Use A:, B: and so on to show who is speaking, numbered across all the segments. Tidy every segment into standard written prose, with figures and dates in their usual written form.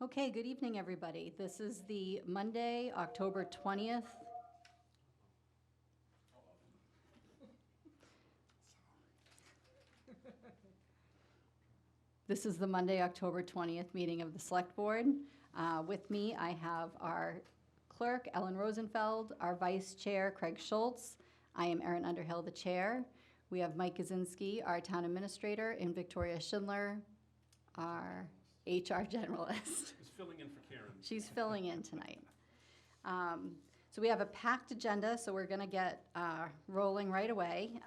A: Okay, good evening, everybody. This is the Monday, October 20th. This is the Monday, October 20th meeting of the Select Board. With me, I have our clerk, Ellen Rosenfeld, our vice chair, Craig Schultz. I am Erin Underhill, the chair. We have Mike Kaczynski, our town administrator, and Victoria Schindler, our HR generalist.
B: Who's filling in for Karen.
A: She's filling in tonight. So we have a packed agenda, so we're going to get rolling right away.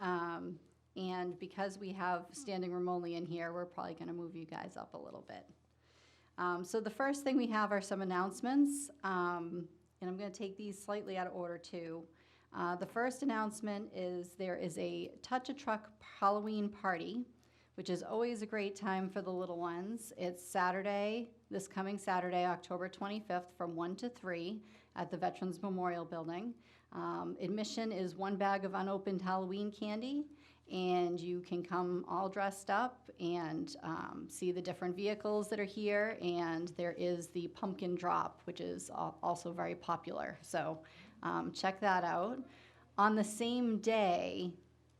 A: And because we have standing room only in here, we're probably going to move you guys up a little bit. So the first thing we have are some announcements, and I'm going to take these slightly out of order too. The first announcement is there is a Touch a Truck Halloween party, which is always a great time for the little ones. It's Saturday, this coming Saturday, October 25th, from 1 to 3 at the Veterans Memorial Building. Admission is 1 bag of unopened Halloween candy, and you can come all dressed up and see the different vehicles that are here, and there is the pumpkin drop, which is also very popular. So check that out. On the same day,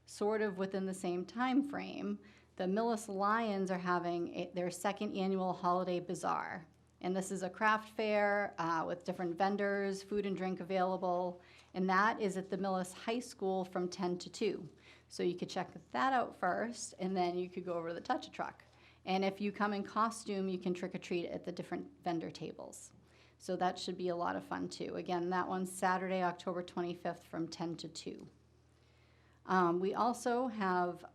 A: sort of within the same time frame, the Millis Lions are having their second annual holiday bazaar. And this is a craft fair with different vendors, food and drink available. And that is at the Millis High School from 10 to 2. So you could check that out first, and then you could go over to the Touch a Truck. And if you come in costume, you can trick or treat at the different vendor tables. So that should be a lot of fun too. Again, that one's Saturday, October 25th from 10 to 2. We also have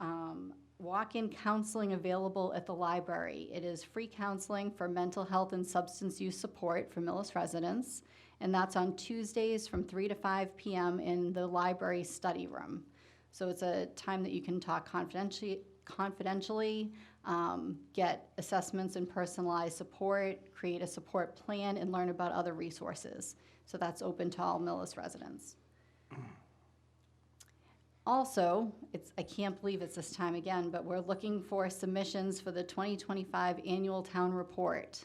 A: walk-in counseling available at the library. It is free counseling for mental health and substance use support for Millis residents, and that's on Tuesdays from 3 to 5 p.m. in the library study room. So it's a time that you can talk confidentially, get assessments and personalized support, create a support plan, and learn about other resources. So that's open to all Millis residents. Also, I can't believe it's this time again, but we're looking for submissions for the 2025 annual town report.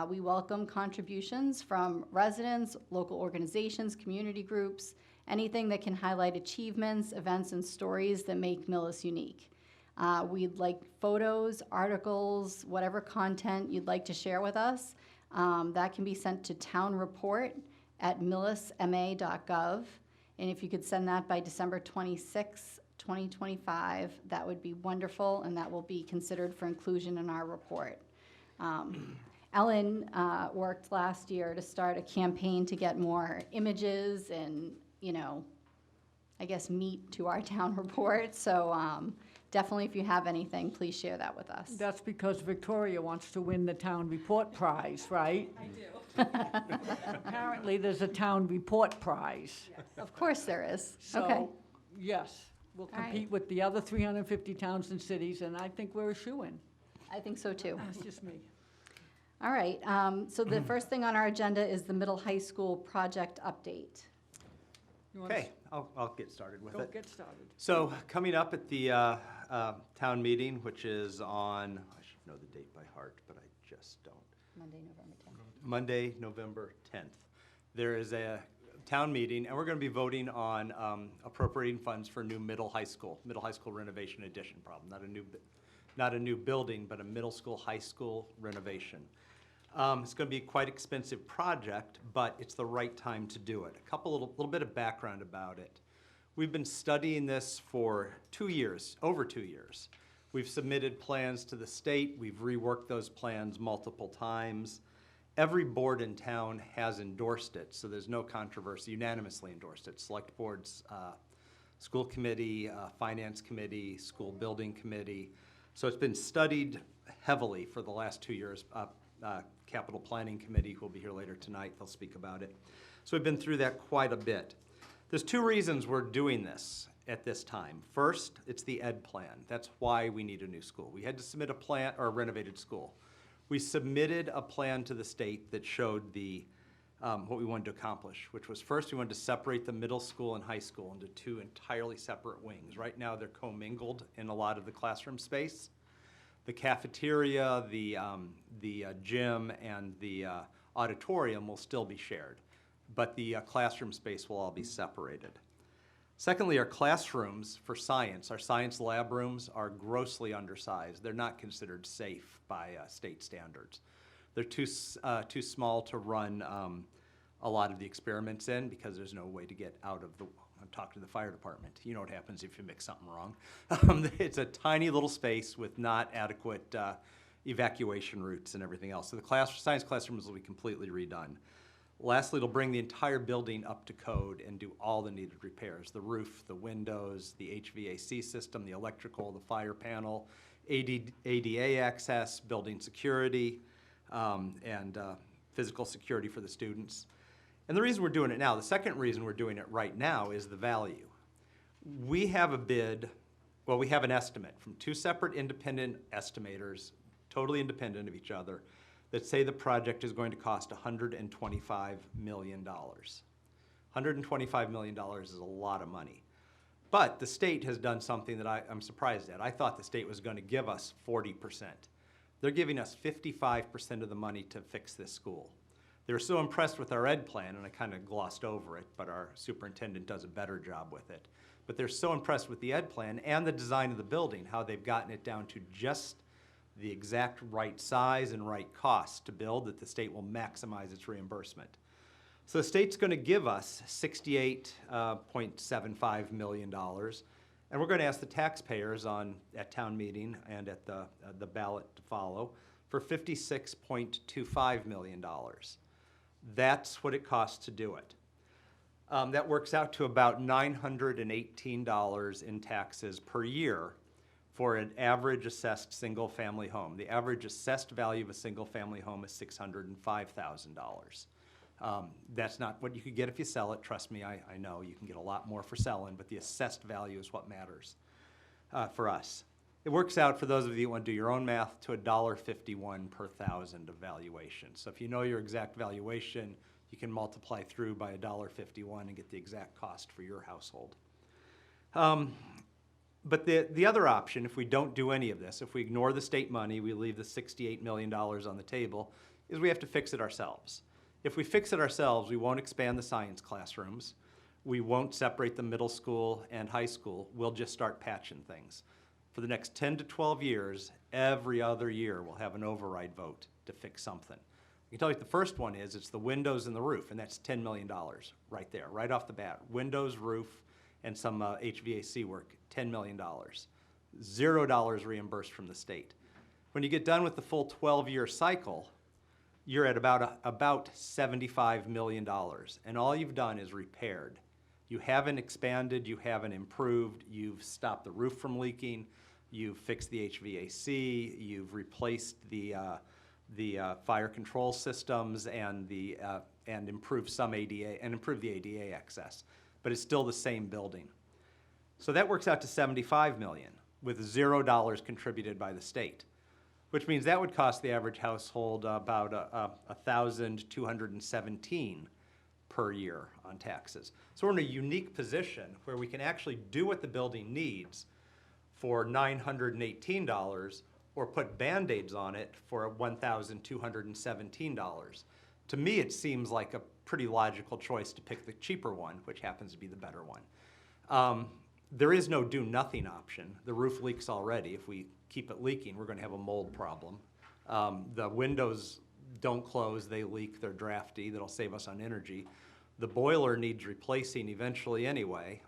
A: We welcome contributions from residents, local organizations, community groups, anything that can highlight achievements, events, and stories that make Millis unique. We'd like photos, articles, whatever content you'd like to share with us. That can be sent to townreport@millisma.gov. And if you could send that by December 26, 2025, that would be wonderful, and that will be considered for inclusion in our report. Ellen worked last year to start a campaign to get more images and, I guess, meat to our town report. So definitely, if you have anything, please share that with us.
C: That's because Victoria wants to win the town report prize, right?
D: I do.
C: Apparently, there's a town report prize.
A: Of course there is.
C: So,
A: Okay.
C: yes, we'll
A: All right.
C: compete with the other 350 towns and cities, and I think we're a shoo-in.
A: I think so too.
C: That's just me.
A: All right. So the first thing on our agenda is the middle high school project update.
C: You wanna
E: Okay, I'll get started with
C: Go
E: it.
C: get started.
E: So coming up at the town meeting, which is on, I should know the date by heart, but I just don't.
A: Monday, November 10th.
E: Monday, November 10th. There is a town meeting, and we're going to be voting on appropriating funds for a new middle high school renovation addition problem. Not a new building, but a middle school, high school renovation. It's going to be quite an expensive project, but it's the right time to do it. A little bit of background about it. We've been studying this for 2 years, over 2 years. We've submitted plans to the state. We've reworked those plans multiple times. Every board in town has endorsed it, so there's no controversy, unanimously endorsed it. Select boards, school committee, finance committee, school building committee. So it's been studied heavily for the last 2 years. Capital Planning Committee, who will be here later tonight, they'll speak about it. So we've been through that quite a bit. There's 2 reasons we're doing this at this time. First, it's the ed plan. That's why we need a new school. We had to submit a plan, or a renovated school. We submitted a plan to the state that showed what we wanted to accomplish, which was first we wanted to separate the middle school and high school into 2 entirely separate wings. Right now they're commingled in a lot of the classroom space. The cafeteria, the gym, and the auditorium will still be shared, but the classroom space will all be separated. Secondly, our classrooms for science, our science lab rooms are grossly undersized. They're not considered safe by state standards. They're too small to run a lot of the experiments in because there's no way to get out of the, talk to the fire department. You know what happens if you mix something wrong. It's a tiny little space with not adequate evacuation routes and everything else. So the science classrooms will be completely redone. Lastly, it'll bring the entire building up to code and do all the needed repairs. The roof, the windows, the HVAC system, the electrical, the fire panel, ADA access, building security, and physical security for the students. And the reason we're doing it now, the second reason we're doing it right now is the value. We have a bid, well, we have an estimate from two separate independent estimators, totally independent of each other, that say the project is going to cost $125 million. $125 million is a lot of money. But the state has done something that I'm surprised at. I thought the state was going to give us 40%. They're giving us 55% of the money to fix this school. They were so impressed with our ed plan, and I kind of glossed over it, but our superintendent does a better job with it. But they're so impressed with the ed plan and the design of the building, how they've gotten it down to just the exact right size and right cost to build, that the state will maximize its reimbursement. So the state's going to give us $68.75 million, and we're going to ask the taxpayers at town meeting and at the ballot to follow for $56.25 million. That's what it costs to do it. That works out to about $918 in taxes per year for an average assessed single-family home. The average assessed value of a single-family home is $605,000. That's not what you could get if you sell it. Trust me, I know you can get a lot more for selling, but the assessed value is what matters for us. It works out, for those of you who want to do your own math, to $1.51 per thousand of valuation. So if you know your exact valuation, you can multiply through by $1.51 and get the exact cost for your household. But the other option, if we don't do any of this, if we ignore the state money, we leave the $68 million on the table, is we have to fix it ourselves. If we fix it ourselves, we won't expand the science classrooms. We won't separate the middle school and high school. We'll just start patching things. For the next 10 to 12 years, every other year, we'll have an override vote to fix something. I can tell you the first one is, it's the windows and the roof, and that's $10 million right there, right off the bat. Windows, roof, and some HVAC work, $10 million. $0 reimbursed from the state. When you get done with the full 12-year cycle, you're at about $75 million, and all you've done is repaired. You haven't expanded, you haven't improved, you've stopped the roof from leaking, you've fixed the HVAC, you've replaced the fire control systems and improved some ADA, and improved the ADA access. But it's still the same building. So that works out to $75 million with $0 contributed by the state, which means that would cost the average household about $1,217 per year on taxes. So we're in a unique position where we can actually do what the building needs for $918 or put Band-Aids on it for $1,217. To me, it seems like a pretty logical choice to pick the cheaper one, which happens to be the better one. There is no do-nothing option. The roof leaks already. If we keep it leaking, we're going to have a mold problem. The windows don't close, they leak, they're drafty, that'll save us on energy. The boiler needs replacing eventually anyway.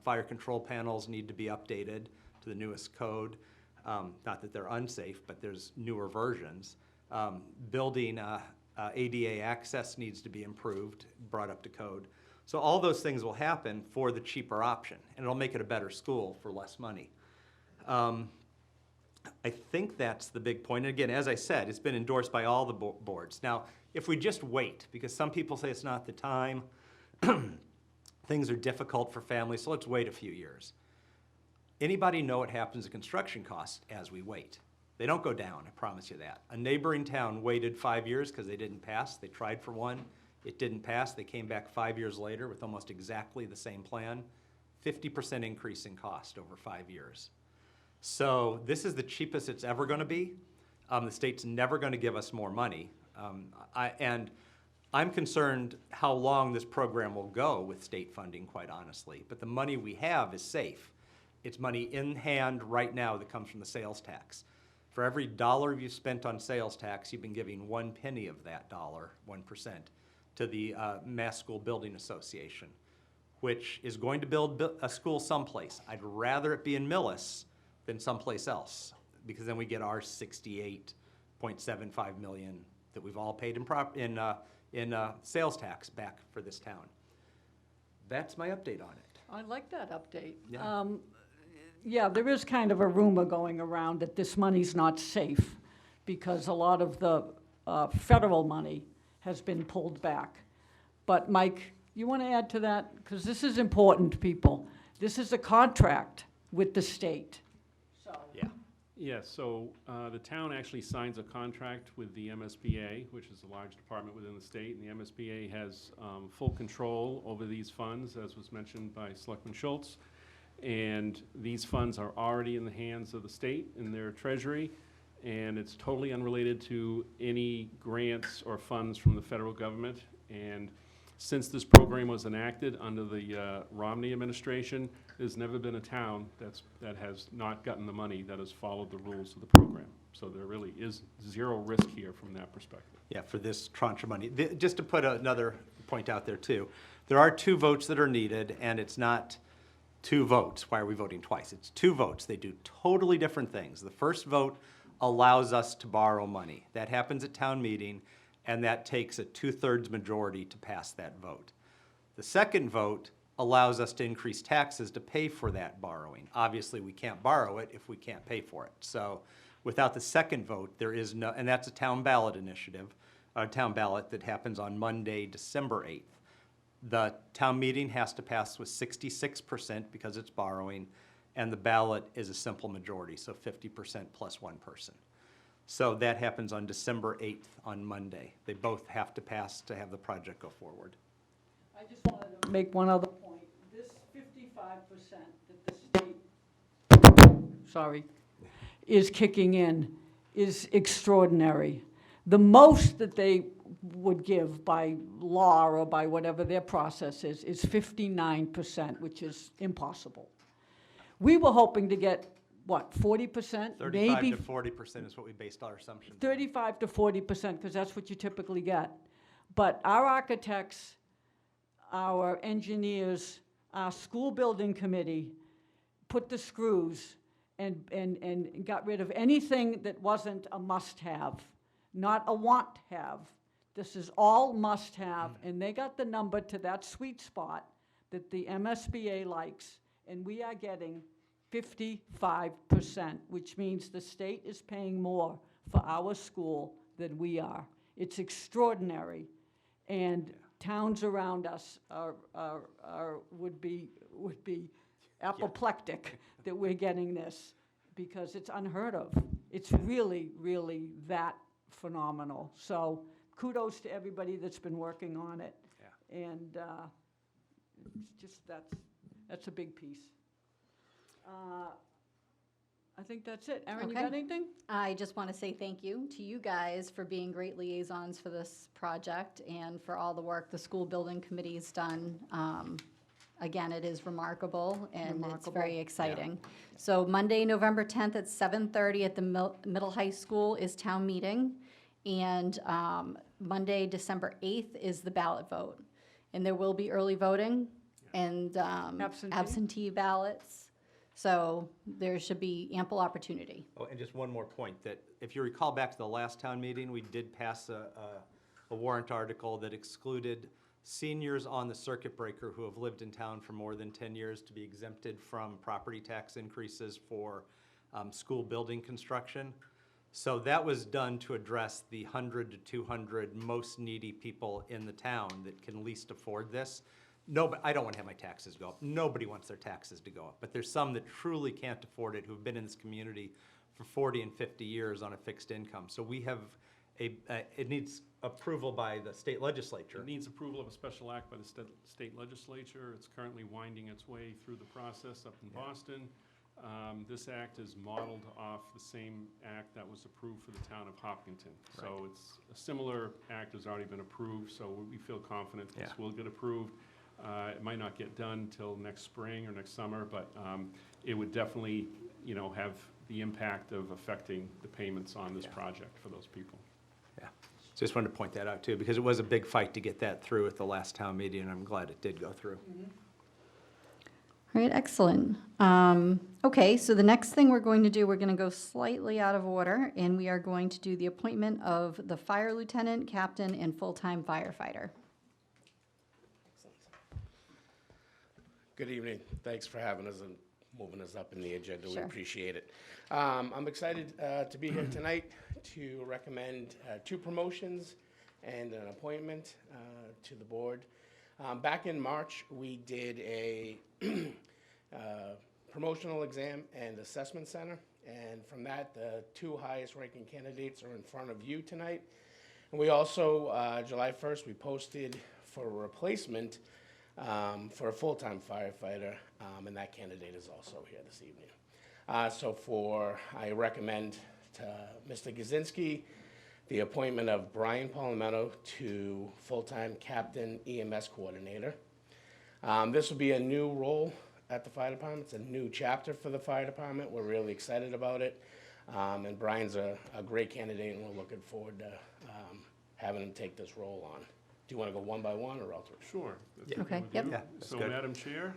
E: Fire control panels need to be updated to the newest code. Not that they're unsafe, but there's newer versions. Building ADA access needs to be improved, brought up to code. So all those things will happen for the cheaper option, and it'll make it a better school for less money. I think that's the big point. And again, as I said, it's been endorsed by all the boards. Now, if we just wait, because some people say it's not the time, things are difficult for families, so let's wait a few years. Anybody know what happens to construction costs as we wait? They don't go down, I promise you that. A neighboring town waited 5 years because they didn't pass. They tried for one. It didn't pass. They came back 5 years later with almost exactly the same plan. 50% increase in cost over 5 years. So this is the cheapest it's ever going to be. The state's never going to give us more money. And I'm concerned how long this program will go with state funding, quite honestly. But the money we have is safe. It's money in hand right now that comes from the sales tax. For every dollar you've spent on sales tax, you've been giving 1 penny of that dollar, 1%, to the Mass School Building Association, which is going to build a school someplace. I'd rather it be in Millis than someplace else, because then we get our 68.75 million that we've all paid in sales tax back for this town. That's my update on it.
C: I like that update.
E: Yeah.
C: Yeah, there is kind of a rumor going around that this money's not safe because a lot of the federal money has been pulled back. But Mike, you want to add to that? Because this is important, people. This is a contract with the state. So,
E: Yeah.
B: Yes, so the town actually signs a contract with the MSBA, which is a large department within the state, and the MSBA has full control over these funds, as was mentioned by Selectman Schultz. And these funds are already in the hands of the state in their treasury, and it's totally unrelated to any grants or funds from the federal government. And since this program was enacted under the Romney administration, there's never been a town that has not gotten the money that has followed the rules of the program. So there really is zero risk here from that perspective.
E: Yeah, for this tranche of money. Just to put another point out there too, there are 2 votes that are needed, and it's not 2 votes. Why are we voting twice? It's 2 votes. They do totally different things. The first vote allows us to borrow money. That happens at town meeting, and that takes a 2/3 majority to pass that vote. The second vote allows us to increase taxes to pay for that borrowing. Obviously, we can't borrow it if we can't pay for it. So without the second vote, there is no, and that's a town ballot initiative, a town ballot that happens on Monday, December 8th. The town meeting has to pass with 66% because it's borrowing, and the ballot is a simple majority, so 50% plus 1 person. So that happens on December 8th, on Monday. They both have to pass to have the project go forward.
C: I just wanted to make one other point. This 55% that the state, is kicking in is extraordinary. The most that they would give by law or by whatever their process is 59%, which is impossible. We were hoping to get, what, 40%?
E: 35
C: Maybe
E: to 40% is what we based our assumptions on.
C: 35 to 40%, because that's what you typically get. But our architects, our engineers, our school building committee put the screws and got rid of anything that wasn't a must-have, not a want-have. This is all must-have, and they got the number to that sweet spot that the MSBA likes, and we are getting 55%, which means the state is paying more for our school than we are. It's extraordinary, and towns around us would be apoplectic that we're getting this, because it's unheard of. It's really, really that phenomenal. So kudos to everybody that's been working on it.
E: Yeah.
C: And it's just, that's a big piece. I think that's it. Erin, you got
A: Okay.
C: anything?
A: I just want to say thank you to you guys for being great liaisons for this project and for all the work the school building committee's done. Again, it is remarkable, and it's
C: Remarkable.
A: very exciting. So Monday, November 10th at 7:30 at the middle high school is town meeting. And Monday, December 8th is the ballot vote. And there will be early voting and absentee ballots. So there should be ample opportunity.
E: Oh, and just one more point, that if you recall back to the last town meeting, we did pass a warrant article that excluded seniors on the circuit breaker who have lived in town for more than 10 years to be exempted from property tax increases for school building construction. So that was done to address the 100 to 200 most needy people in the town that can least afford this. No, but I don't want to have my taxes go up. Nobody wants their taxes to go up. But there's some that truly can't afford it, who've been in this community for 40 and 50 years on a fixed income. So we have it needs approval by the state legislature.
B: It needs approval of a special act by the state legislature. It's currently winding its way through the process up in Boston. This act is modeled off the same act that was approved for the town of Hopkinton. So it's a similar act has already been approved, so we feel confident this
E: Yeah.
B: will get approved. It might not get done till next spring or next summer, but it would definitely, have the impact of affecting the payments on this
E: Yeah.
B: project for those people.
E: Yeah. So just wanted to point that out too, because it was a big fight to get that through at the last town meeting, and I'm glad it did go through.
A: All right, excellent. Okay, so the next thing we're going to do, we're going to go slightly out of order, and we are going to do the appointment of the fire lieutenant, captain, and full-time firefighter.
D: Good evening. Thanks for having us and moving us up in the agenda. We
A: Sure.
D: appreciate it. I'm excited to be here tonight to recommend 2 promotions and an appointment to the board. Back in March, we did a promotional exam and assessment center, and from that, the 2 highest ranking candidates are in front of you tonight. And we also, July 1st, we posted for a replacement for a full-time firefighter, and that candidate is also here this evening. I recommend to Mr. Gazinski the appointment of Brian Palmetto to full-time captain EMS coordinator. This will be a new role at the fire department. It's a new chapter for the fire department. We're really excited about it. And Brian's a great candidate, and we're looking forward to having him take this role on. Do you want to go one by one, or I'll do it?
B: Sure. That's
E: Yeah.
A: Okay,
B: with
A: yep.
B: you.
E: Yeah, that's
B: So,
E: good.
B: Madam Chair,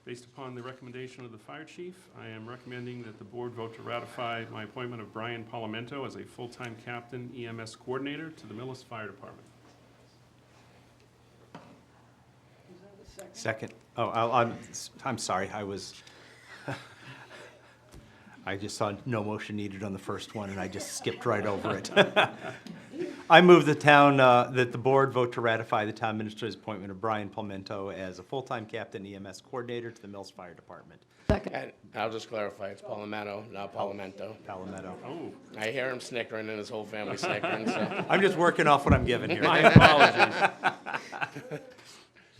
B: based upon the recommendation of the fire chief, I am recommending that the board vote to ratify my appointment of Brian Palomento as a full-time captain EMS coordinator to the Millis Fire Department.
E: Second. Oh, I'm sorry, I just saw no motion needed on the first one, and I just skipped right over it. I move that the board vote to ratify the town administrator's appointment of Brian Palmento as a full-time captain EMS coordinator to the Mills Fire Department.
A: Second.
D: And I'll just clarify, it's Palomento, not Palomento.
E: Palmetto.
B: Oh,
D: I hear him snickering and his whole family snickering, so.
E: I'm just working off what I'm given here.
B: my apologies.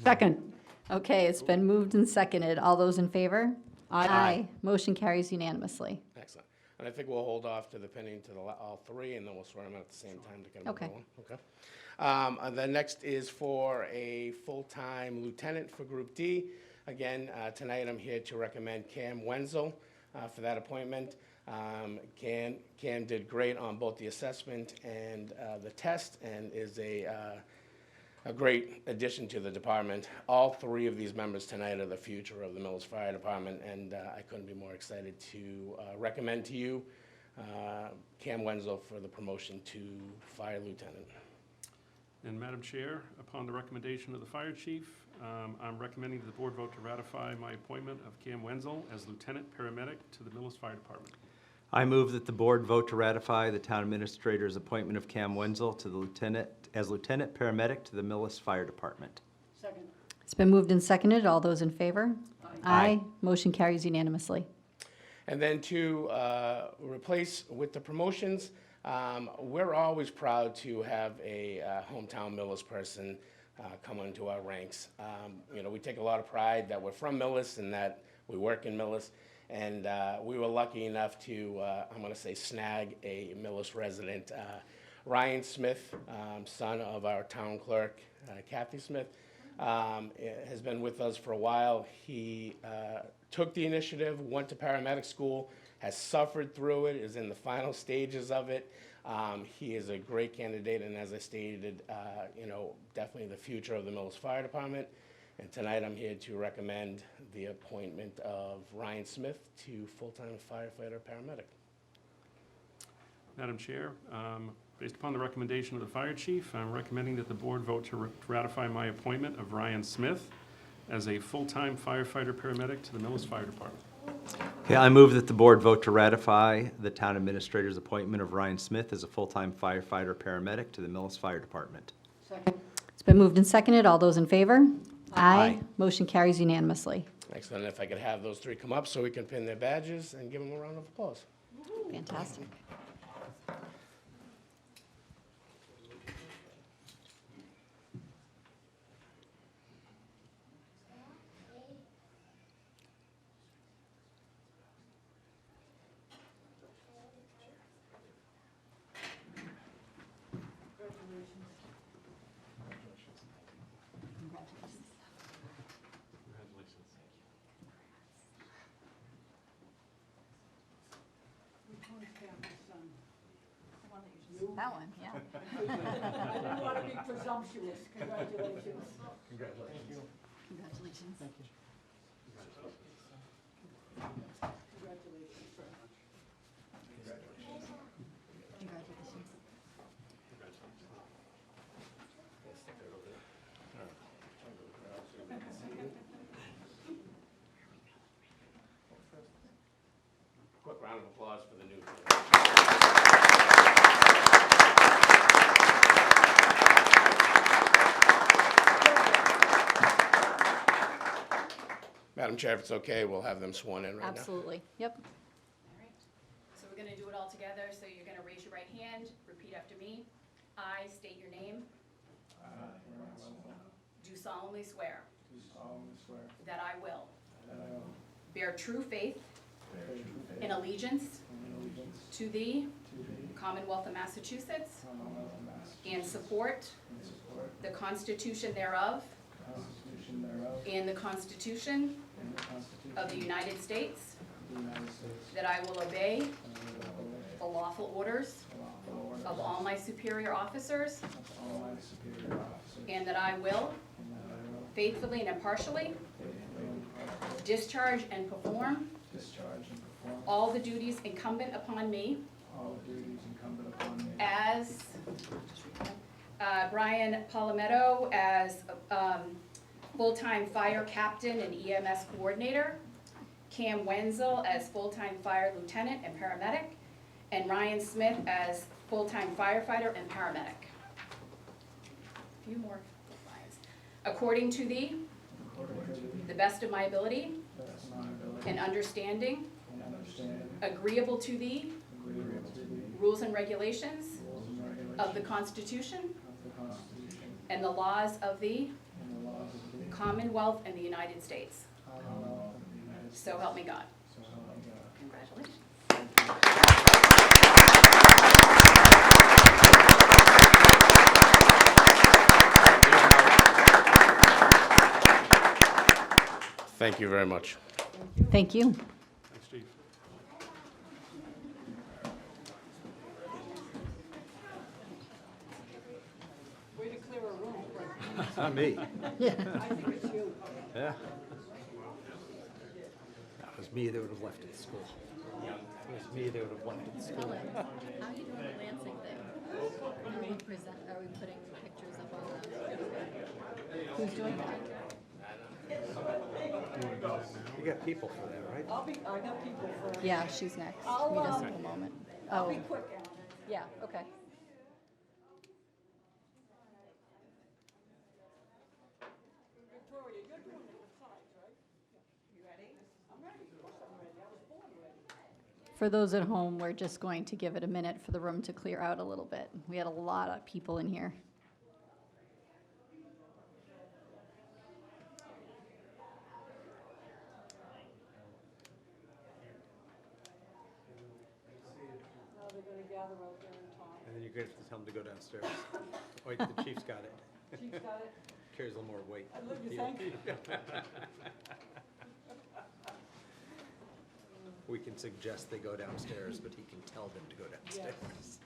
C: Second.
A: Okay, it's been moved and seconded. All those in favor?
C: Aye.
A: Motion carries unanimously.
D: Excellent. And I think we'll hold off to the pinning to all 3, and then we'll swear them in at the same time to get them
A: Okay.
D: going. Okay. And the next is for a full-time lieutenant for Group D. Again, tonight I'm here to recommend Cam Wenzel for that appointment. Cam did great on both the assessment and the test, and is a great addition to the department. All 3 of these members tonight are the future of the Mills Fire Department, and I couldn't be more excited to recommend to you Cam Wenzel for the promotion to fire lieutenant.
B: And Madam Chair, upon the recommendation of the fire chief, I'm recommending that the board vote to ratify my appointment of Cam Wenzel as lieutenant paramedic to the Millis Fire Department.
E: I move that the board vote to ratify the town administrator's appointment of Cam Wenzel to the lieutenant paramedic to the Millis Fire Department.
C: Second.
A: It's been moved and seconded. All those in favor?
E: Aye.
A: Motion carries unanimously.
D: And then to replace with the promotions, we're always proud to have a hometown Millis person come into our ranks. We take a lot of pride that we're from Millis and that we work in Millis. And we were lucky enough to, I'm going to say, snag a Millis resident, Ryan Smith, son of our town clerk, Kathy Smith, has been with us for a while. He took the initiative, went to paramedic school, has suffered through it, is in the final stages of it. He is a great candidate, and as I stated, definitely the future of the Millis Fire Department. And tonight I'm here to recommend the appointment of Ryan Smith to full-time firefighter paramedic.
B: Madam Chair, based upon the recommendation of the fire chief, I'm recommending that the board vote to ratify my appointment of Ryan Smith as a full-time firefighter paramedic to the Millis Fire Department.
E: Okay, I move that the board vote to ratify the town administrator's appointment of Ryan Smith as a full-time firefighter paramedic to the Millis Fire Department.
C: Second.
A: It's been moved and seconded. All those in favor?
E: Aye.
A: Motion carries unanimously.
D: Excellent. If I could have those 3 come up so we can pin their badges and give them a round of applause.
A: Fantastic. That one, yeah.
C: I didn't want to be presumptuous. Congratulations.
A: Congratulations.
C: Congratulations, sir.
A: Congratulations.
D: Quick round of applause for the new. Madam Chair, if it's okay, we'll have them sworn in right now.
A: Absolutely, yep.
F: All right, so we're gonna do it all together, so you're gonna raise your right hand, repeat after me. I state your name. Do solemnly swear. That I will. Bear true faith. And allegiance. To the. Commonwealth of Massachusetts. And support. The Constitution thereof. And the Constitution. Of the United States. That I will obey. The lawful orders. Of all my superior officers. And that I will. Faithfully and impartially. Discharge and perform. All the duties incumbent upon me. As. Brian Palmetto as full-time fire captain and EMS coordinator. Cam Wenzel as full-time fire lieutenant and paramedic. And Ryan Smith as full-time firefighter and paramedic. A few more lines. According to the best of my ability. And understanding. Agreeable to the. Rules and regulations. Of the Constitution. And the laws of the. Commonwealth and the United States. So help me God. Congratulations.
D: Thank you very much.
A: Thank you.
B: Thanks, Chief.
C: Way to clear a room.
E: Not me.
C: I think it's you.
E: Yeah. That was me that would have left at school. It was me that would have left at school.
A: Ellen, how are you doing the Lansing thing? Are we putting pictures up on the? Who's doing that?
E: You got people for that, right?
C: I got people for.
A: Yeah, she's next.
C: I'll,
A: Give me just a moment.
C: I'll
A: Oh,
C: be quick, Alan.
A: yeah, okay.
C: Victoria, you're doing it with sides, right? You ready? I'm ready. Of course I'm ready. I was born ready.
A: For those at home, we're just going to give it a minute for the room to clear out a little bit. We had a lot of people in here.
C: Now they're gonna gather out there and talk.
E: And then you're going to tell them to go downstairs. Wait, the chief's got it.
C: Chief's got it.
E: Carries a little more weight.
C: I love you, thank you.
E: We can suggest they go downstairs, but he can tell them to go downstairs.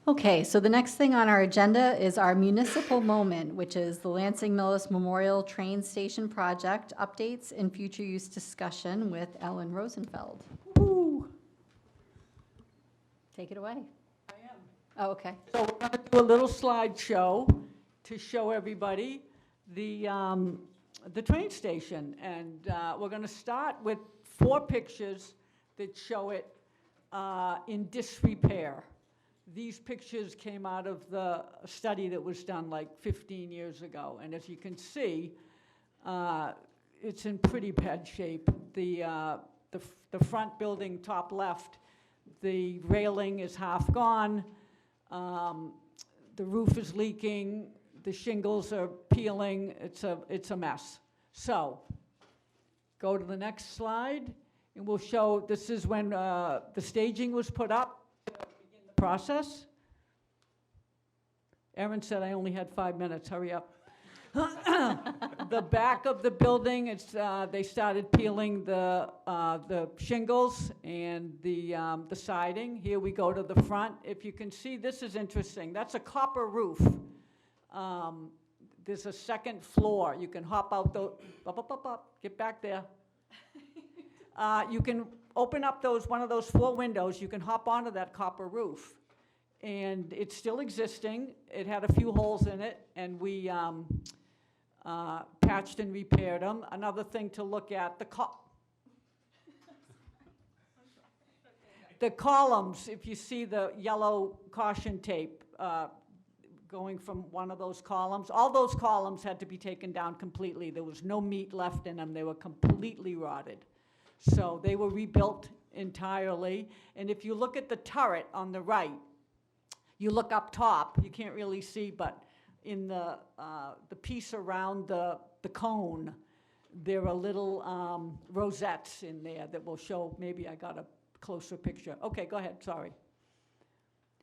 A: Okay, so the next thing on our agenda is our municipal moment, which is the Lansing Millis Memorial Train Station Project updates and future use discussion with Ellen Rosenfeld.
C: Woo!
A: Take it away.
C: I am.
A: Oh, okay.
C: So we're going to do a little slideshow to show everybody the train station. And we're going to start with 4 pictures that show it in disrepair. These pictures came out of the study that was done like 15 years ago. And as you can see, it's in pretty bad shape. The front building, top left, the railing is half gone. The roof is leaking. The shingles are peeling. It's a mess. So, go to the next slide, and we'll show, this is when the staging was put up. Process. Erin said I only had 5 minutes, hurry up. The back of the building, they started peeling the shingles and the siding. Here we go to the front. If you can see, this is interesting. That's a copper roof. There's a second floor. You can hop out get back there. You can open up one of those 4 windows. You can hop onto that copper roof. And it's still existing. It had a few holes in it, and we patched and repaired them. Another thing to look at, the columns, if you see the yellow caution tape going from one of those columns, all those columns had to be taken down completely. There was no meat left in them. They were completely rotted. So they were rebuilt entirely. And if you look at the turret on the right, you look up top, you can't really see, but in the piece around the cone, there are little rosettes in there that will show, maybe I got a closer picture. Okay, go ahead, sorry.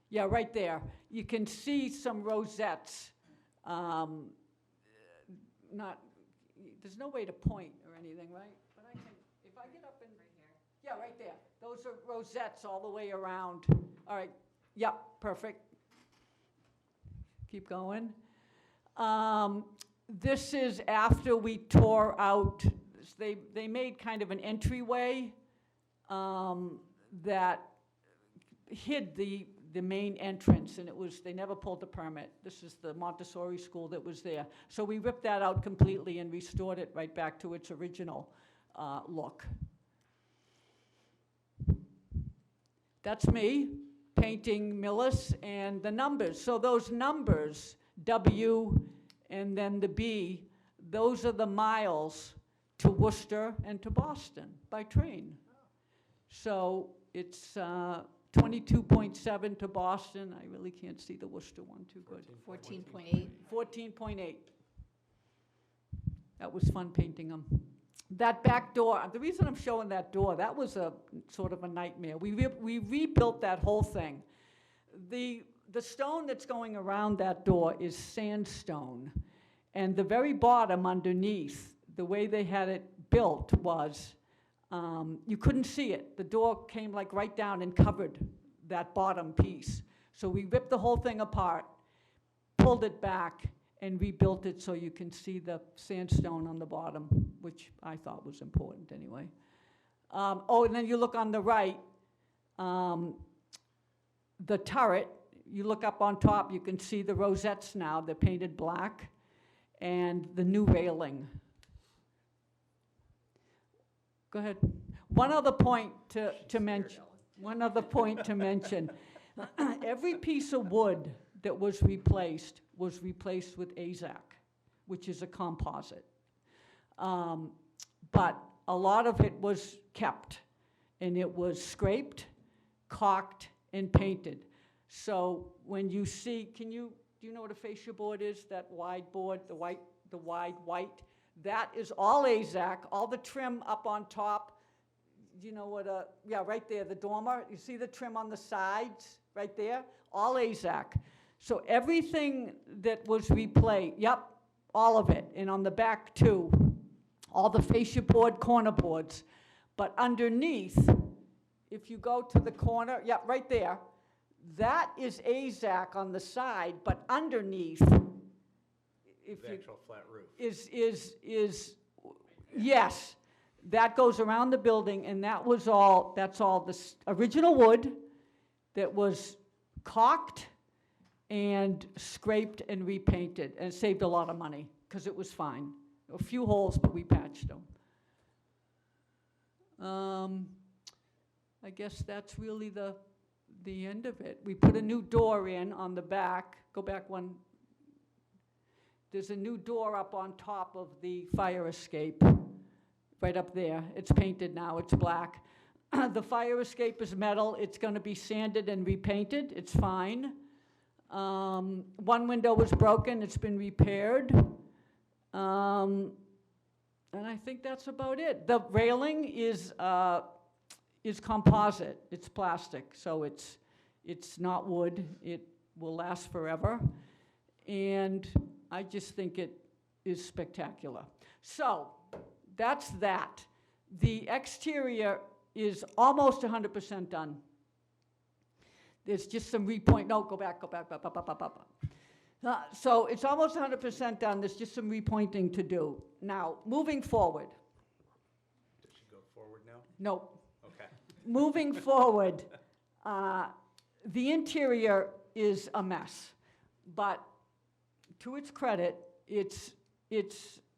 C: Yeah, right there. You can see some rosettes. There's no way to point or anything, right? But I can, if I get up and, yeah, right there. Those are rosettes all the way around. All right, yep, perfect. Keep going. This is after we tore out, they made kind of an entryway that hid the main entrance, and they never pulled the permit. This is the Montessori school that was there. So we ripped that out completely and restored it right back to its original look. That's me painting Millis and the numbers. So those numbers, W and then the B, those are the miles to Worcester and to Boston by train. So it's 22.7 to Boston. I really can't see the Worcester one too good.
A: 14.8.
C: 14.8. That was fun painting them. That back door, the reason I'm showing that door, that was a sort of a nightmare. We rebuilt that whole thing. The stone that's going around that door is sandstone. And the very bottom underneath, the way they had it built was, you couldn't see it. The door came like right down and covered that bottom piece. So we ripped the whole thing apart, pulled it back, and rebuilt it so you can see the sandstone on the bottom, which I thought was important anyway. And then you look on the right, the turret, you look up on top, you can see the rosettes now, they're painted black, and the new railing. Go ahead. One other point to mention. One other point to mention. Every piece of wood that was replaced with AZAC, which is a composite. But a lot of it was kept, and it was scraped, caulked, and painted. So when you see, do you know what a fascia board is? That wide board, the wide white? That is all AZAC, all the trim up on top. You know what yeah, right there, the dormer. You see the trim on the sides, right there? All AZAC. So everything that was replaced, yep, all of it. And on the back too, all the fascia board, corner boards. But underneath, if you go to the corner, yep, right there, that is AZAC on the side, but underneath, if
E: The
C: you,
E: actual flat roof.
C: is yes, that goes around the building, and that's all the original wood that was caulked and scraped and repainted, and it saved a lot of money because it was fine. A few holes, but we patched them. I guess that's really the end of it. We put a new door in on the back. Go back one. There's a new door up on top of the fire escape, right up there. It's painted now, it's black. The fire escape is metal. It's going to be sanded and repainted. It's fine. One window was broken. It's been repaired. And I think that's about it. The railing is composite. It's plastic, so it's not wood. It will last forever. And I just think spectacular. So, that's that. The exterior is almost 100% done. There's just some no, go back, up. So it's almost 100% done, there's just some repointing to do. Now, moving forward,
E: Does she go forward now?
C: no,
E: Okay.
C: moving forward, the interior is a mess, but to its credit, it's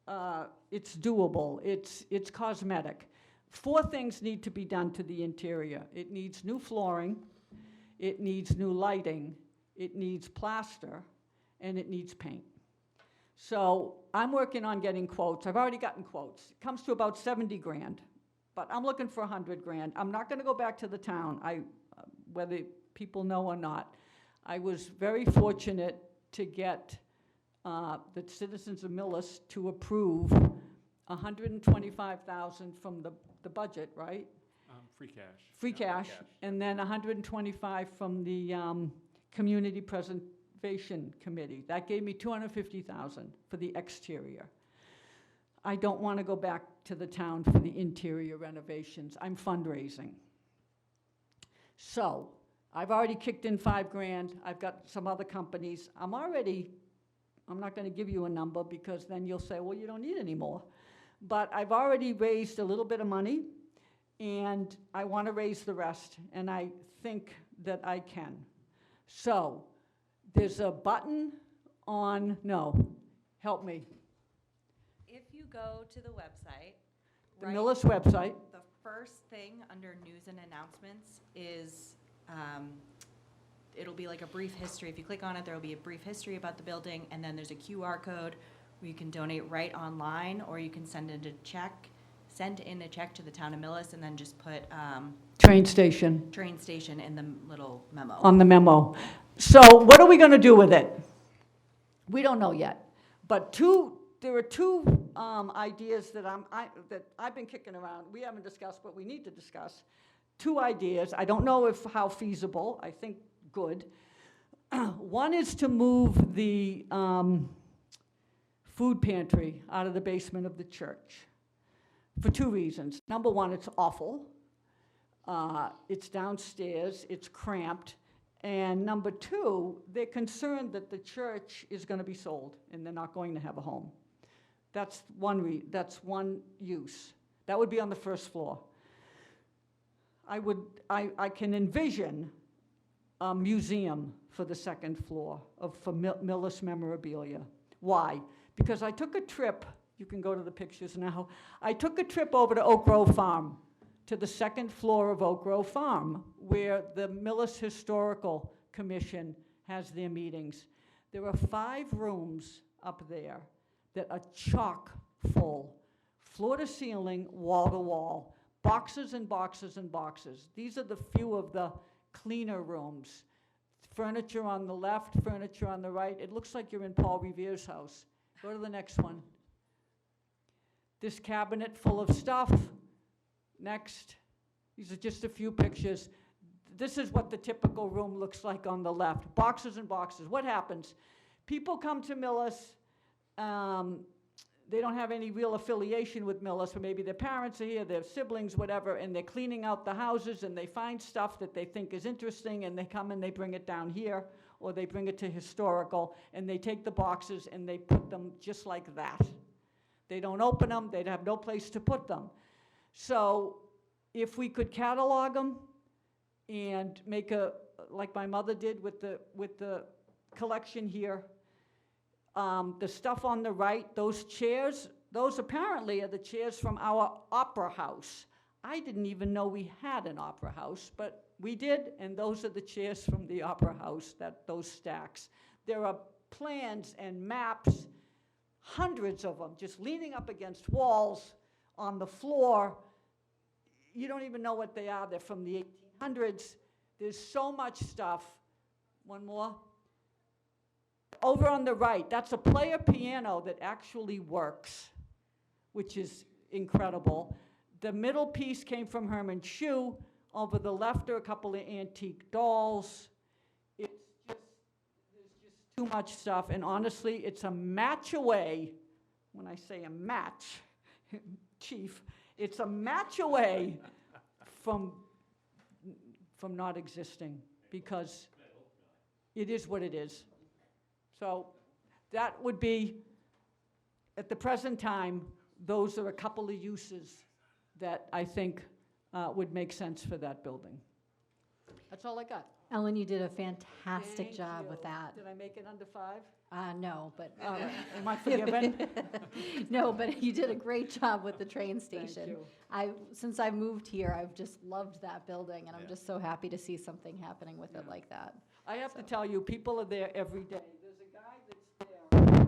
C: doable, it's cosmetic. 4 things need to be done to the interior. It needs new flooring, it needs new lighting, it needs plaster, and it needs paint. So I'm working on getting quotes. I've already gotten quotes. It comes to about 70 grand, but I'm looking for 100 grand. I'm not gonna go back to the town, whether people know or not. I was very fortunate to get the citizens of Millis to approve $125,000 from the budget, right?
B: Free cash.
C: Free
E: Yeah, free
C: cash,
E: cash.
C: and then 125 from the Community Preservation Committee. That gave me 250,000 for the exterior. I don't want to go back to the town for the interior renovations. I'm fundraising. So, I've already kicked in 5 grand. I've got some other companies. I'm not going to give you a number because then you'll say, well, you don't need any more. But I've already raised a little bit of money, and I want to raise the rest, and I think that I can. So, there's a button on, no, help me,
G: If you go to the website,
C: the
G: right,
C: Millis website.
G: the first thing under news and announcements is, it'll be like a brief history. If you click on it, there'll be a brief history about the building, and then there's a QR code where you can donate right online, or you can send in a check to the town of Millis, and then just put,
C: Train station
G: train station in the little memo.
C: on the memo. So what are we going to do with it? We don't know yet. But there are two ideas that I've been kicking around. We haven't discussed, but we need to discuss. 2 ideas. I don't know how feasible. I think good. One is to move the food pantry out of the basement of the church for 2 reasons. Number one, it's awful. It's downstairs, it's cramped. And number 2, they're concerned that the church is going to be sold and they're not going to have a home. That's one use. That would be on the first floor. I can envision a museum for the second floor for Millis memorabilia. Why? Because I took a trip, you can go to the pictures now, I took a trip over to Oak Grove Farm, to the second floor of Oak Grove Farm, where the Millis Historical Commission has their meetings. There are 5 rooms up there that are chock full, floor to ceiling, wall to wall, boxes and boxes and boxes. These are the few of the cleaner rooms. Furniture on the left, furniture on the right. It looks like you're in Paul Revere's house. Go to the next one. This cabinet full of stuff. Next. These are just a few pictures. This is what the typical room looks like on the left. Boxes and boxes. What happens? People come to Millis. They don't have any real affiliation with Millis, or maybe their parents are here, their siblings, whatever, and they're cleaning out the houses, and they find stuff that they think is interesting, and they come and they bring it down here, or they bring it to historical, and they take the boxes and they put them just like that. They don't open them. They'd have no place to put them. So if we could catalog them and make like my mother did with the collection here, the stuff on the right, those chairs, those apparently are the chairs from our opera house. I didn't even know we had an opera house, but we did, and those are the chairs from the opera house, those stacks. There are plans and maps, hundreds of them, just leaning up against walls on the floor. You don't even know what they are. They're from the 1800s. There's so much stuff. One more. Over on the right, that's a player piano that actually works, which is incredible. The middle piece came from Herman Schuh. Over the left are a couple of antique dolls. There's just too much stuff, and honestly, it's a match away when I say a match, chief, it's a match away from not existing, because it is what it is. So that would be, at the present time, those are a couple of uses that I think would make sense for that building. That's all I got.
A: Ellen, you did a fantastic
C: Thank
A: job
C: you.
A: with that.
C: Did I make it under 5?
A: No, but,
C: All right. Am I forgiven?
A: no, but you did a great job with the train
C: Thank
A: station.
C: you.
A: Since I moved here, I've just loved that building, and I'm
E: Yeah.
A: just so happy to see something happening with it like that.
C: I have to tell you, people are there every day. There's a guy that's there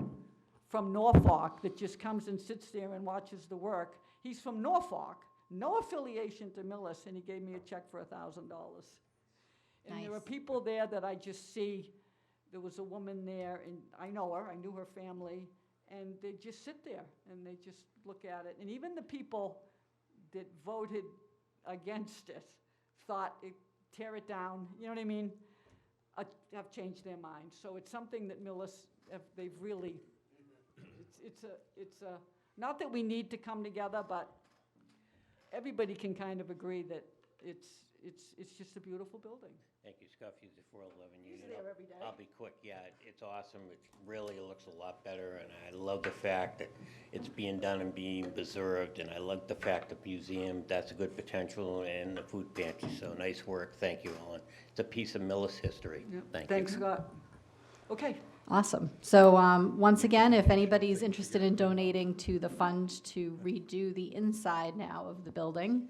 C: from Norfolk that just comes and sits there and watches the work. He's from Norfolk, no affiliation to Millis, and he gave me a check for $1,000. And there are
A: Nice.
C: people there that I just see. There was a woman there, and I know her, I knew her family, and they just sit there and they just look at it. And even the people that voted against it thought, tear it down, you know what I mean? Have changed their minds. So it's something that Millis, they've really, it's a, not that we need to come together, but everybody can kind of agree that it's just a beautiful building.
H: Thank you, Scott Fusey, 411
C: He's
H: Union.
C: there every day.
H: I'll be quick, yeah, it's awesome, it really looks a lot better, and I love the fact that it's being done and being preserved, and I love the fact the museum, that's a good potential, and the food pantry, so nice work, thank you, Ellen. It's a piece of Millis history, thank you.
C: Thanks, Scott. Okay.
A: Awesome. So once again, if anybody's interested in donating to the fund to redo the inside now of the building,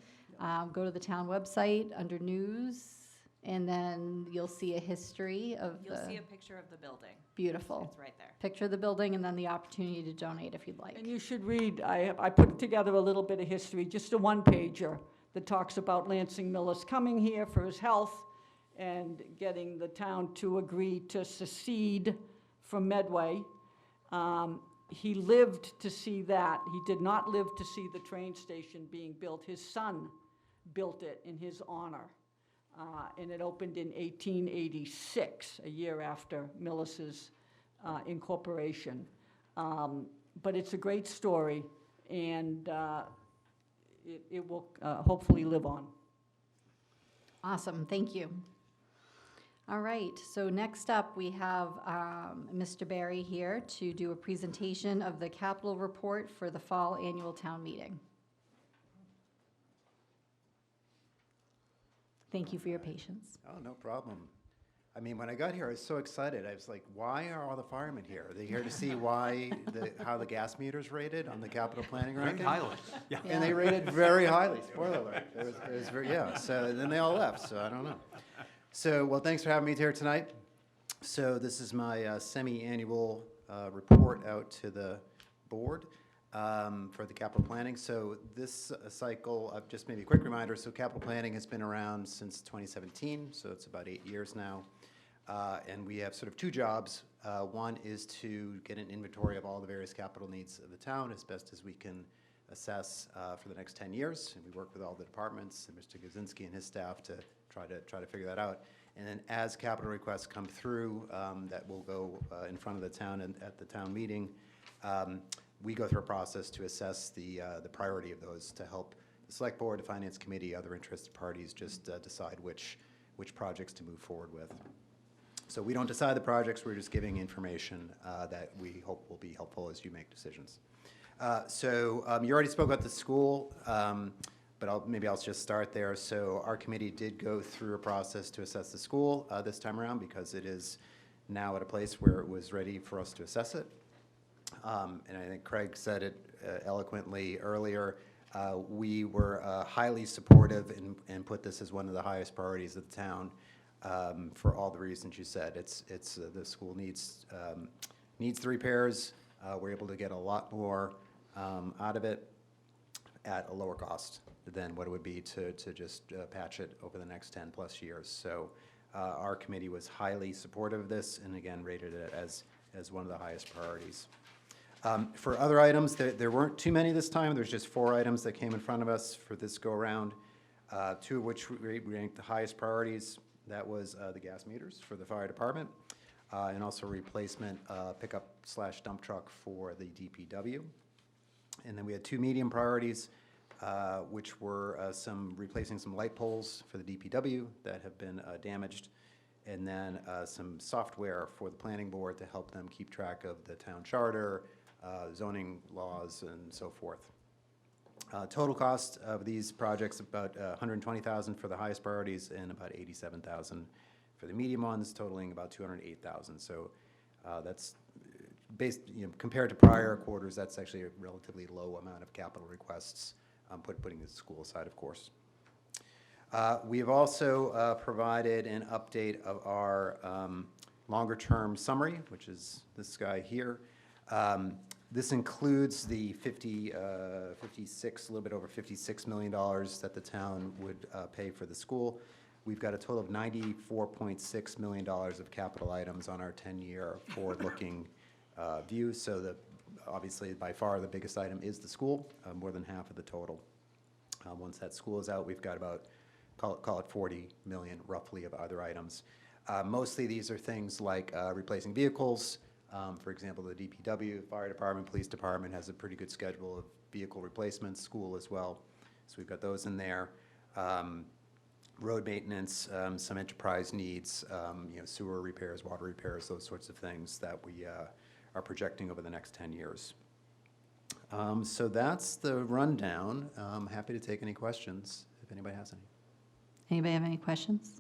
A: go to the town website under news, and then you'll see a history of
G: You'll see
A: the,
G: a picture of the building.
A: beautiful.
G: It's right there.
A: Picture of the building, and then the opportunity to donate if you'd like.
C: And you should read, I put together a little bit of history, just a one-pager that talks about Lansing Millis coming here for his health and getting the town to agree to secede from Medway. He lived to see that. He did not live to see the train station being built. His son built it in his honor. And it opened in 1886, a year after Millis's incorporation. But it's a great story, and it will hopefully live on.
A: Awesome, thank you. All right, so next up, we have Mr. Barry here to do a presentation of the capital report for the fall annual town meeting. Thank you for your patience.
I: Oh, no problem. I mean, when I got here, I was so excited. I was like, why are all the firemen here? Are they here to see how the gas meter's rated on the capital planning
E: Very
I: ranking?
E: highly, yeah.
I: And they rated very highly, spoiler alert. It was very, yeah, so then they all left, so I don't know. So, well, thanks for having me here tonight. So this is my semi-annual report out to the board for the capital planning. So this cycle, just maybe a quick reminder, so capital planning has been around since 2017, so it's about 8 years now. And we have sort of two jobs. One is to get an inventory of all the various capital needs of the town as best as we can assess for the next 10 years. And we work with all the departments and Mr. Gazinski and his staff to try to figure that out. And then as capital requests come through that will go in front of the town and at the town meeting, we go through a process to assess the priority of those to help the select board, the finance committee, other interested parties just decide which projects to move forward with. So we don't decide the projects, we're just giving information that we hope will be helpful as you make decisions. So you already spoke about the school, but maybe I'll just start there. So our committee did go through a process to assess the school this time around because it is now at a place where it was ready for us to assess it. And I think Craig said it eloquently earlier. We were highly supportive and put this as one of the highest priorities of the town for all the reasons you said. The school needs the repairs. We're able to get a lot more out of it at a lower cost than what it would be to just patch it over the next 10 plus years. So our committee was highly supportive of this and again rated it as one of the highest priorities. For other items, there weren't too many this time. There's just 4 items that came in front of us for this go-around, 2 of which we ranked the highest priorities. That was the gas meters for the fire department and also replacement pickup/dump truck for the DPW. And then we had 2 medium priorities, which were replacing some light poles for the DPW that have been damaged, and then some software for the planning board to help them keep track of the town charter, zoning laws, and so forth. Total cost of these projects, about $120,000 for the highest priorities and about $87,000 for the medium ones, totaling about $208,000. So that's based, compared to prior quarters, that's actually a relatively low amount of capital requests, putting the school aside, of course. We have also provided an update of our longer-term summary, which is this guy here. This includes the 56, a little bit over $56 million that the town would pay for the school. We've got a total of $94.6 million of capital items on our 10-year forward-looking view. So obviously, by far, the biggest item is the school, more than half of the total. Once that school is out, we've got about, call it 40 million, roughly, of other items. Mostly, these are things like replacing vehicles. For example, the DPW, fire department, police department has a pretty good schedule of vehicle replacements, school as well. So we've got those in there. Road maintenance, some enterprise needs, sewer repairs, water repairs, those sorts of things that we are projecting over the next 10 years. So that's the rundown. I'm happy to take any questions if anybody has any.
A: Anybody have any questions?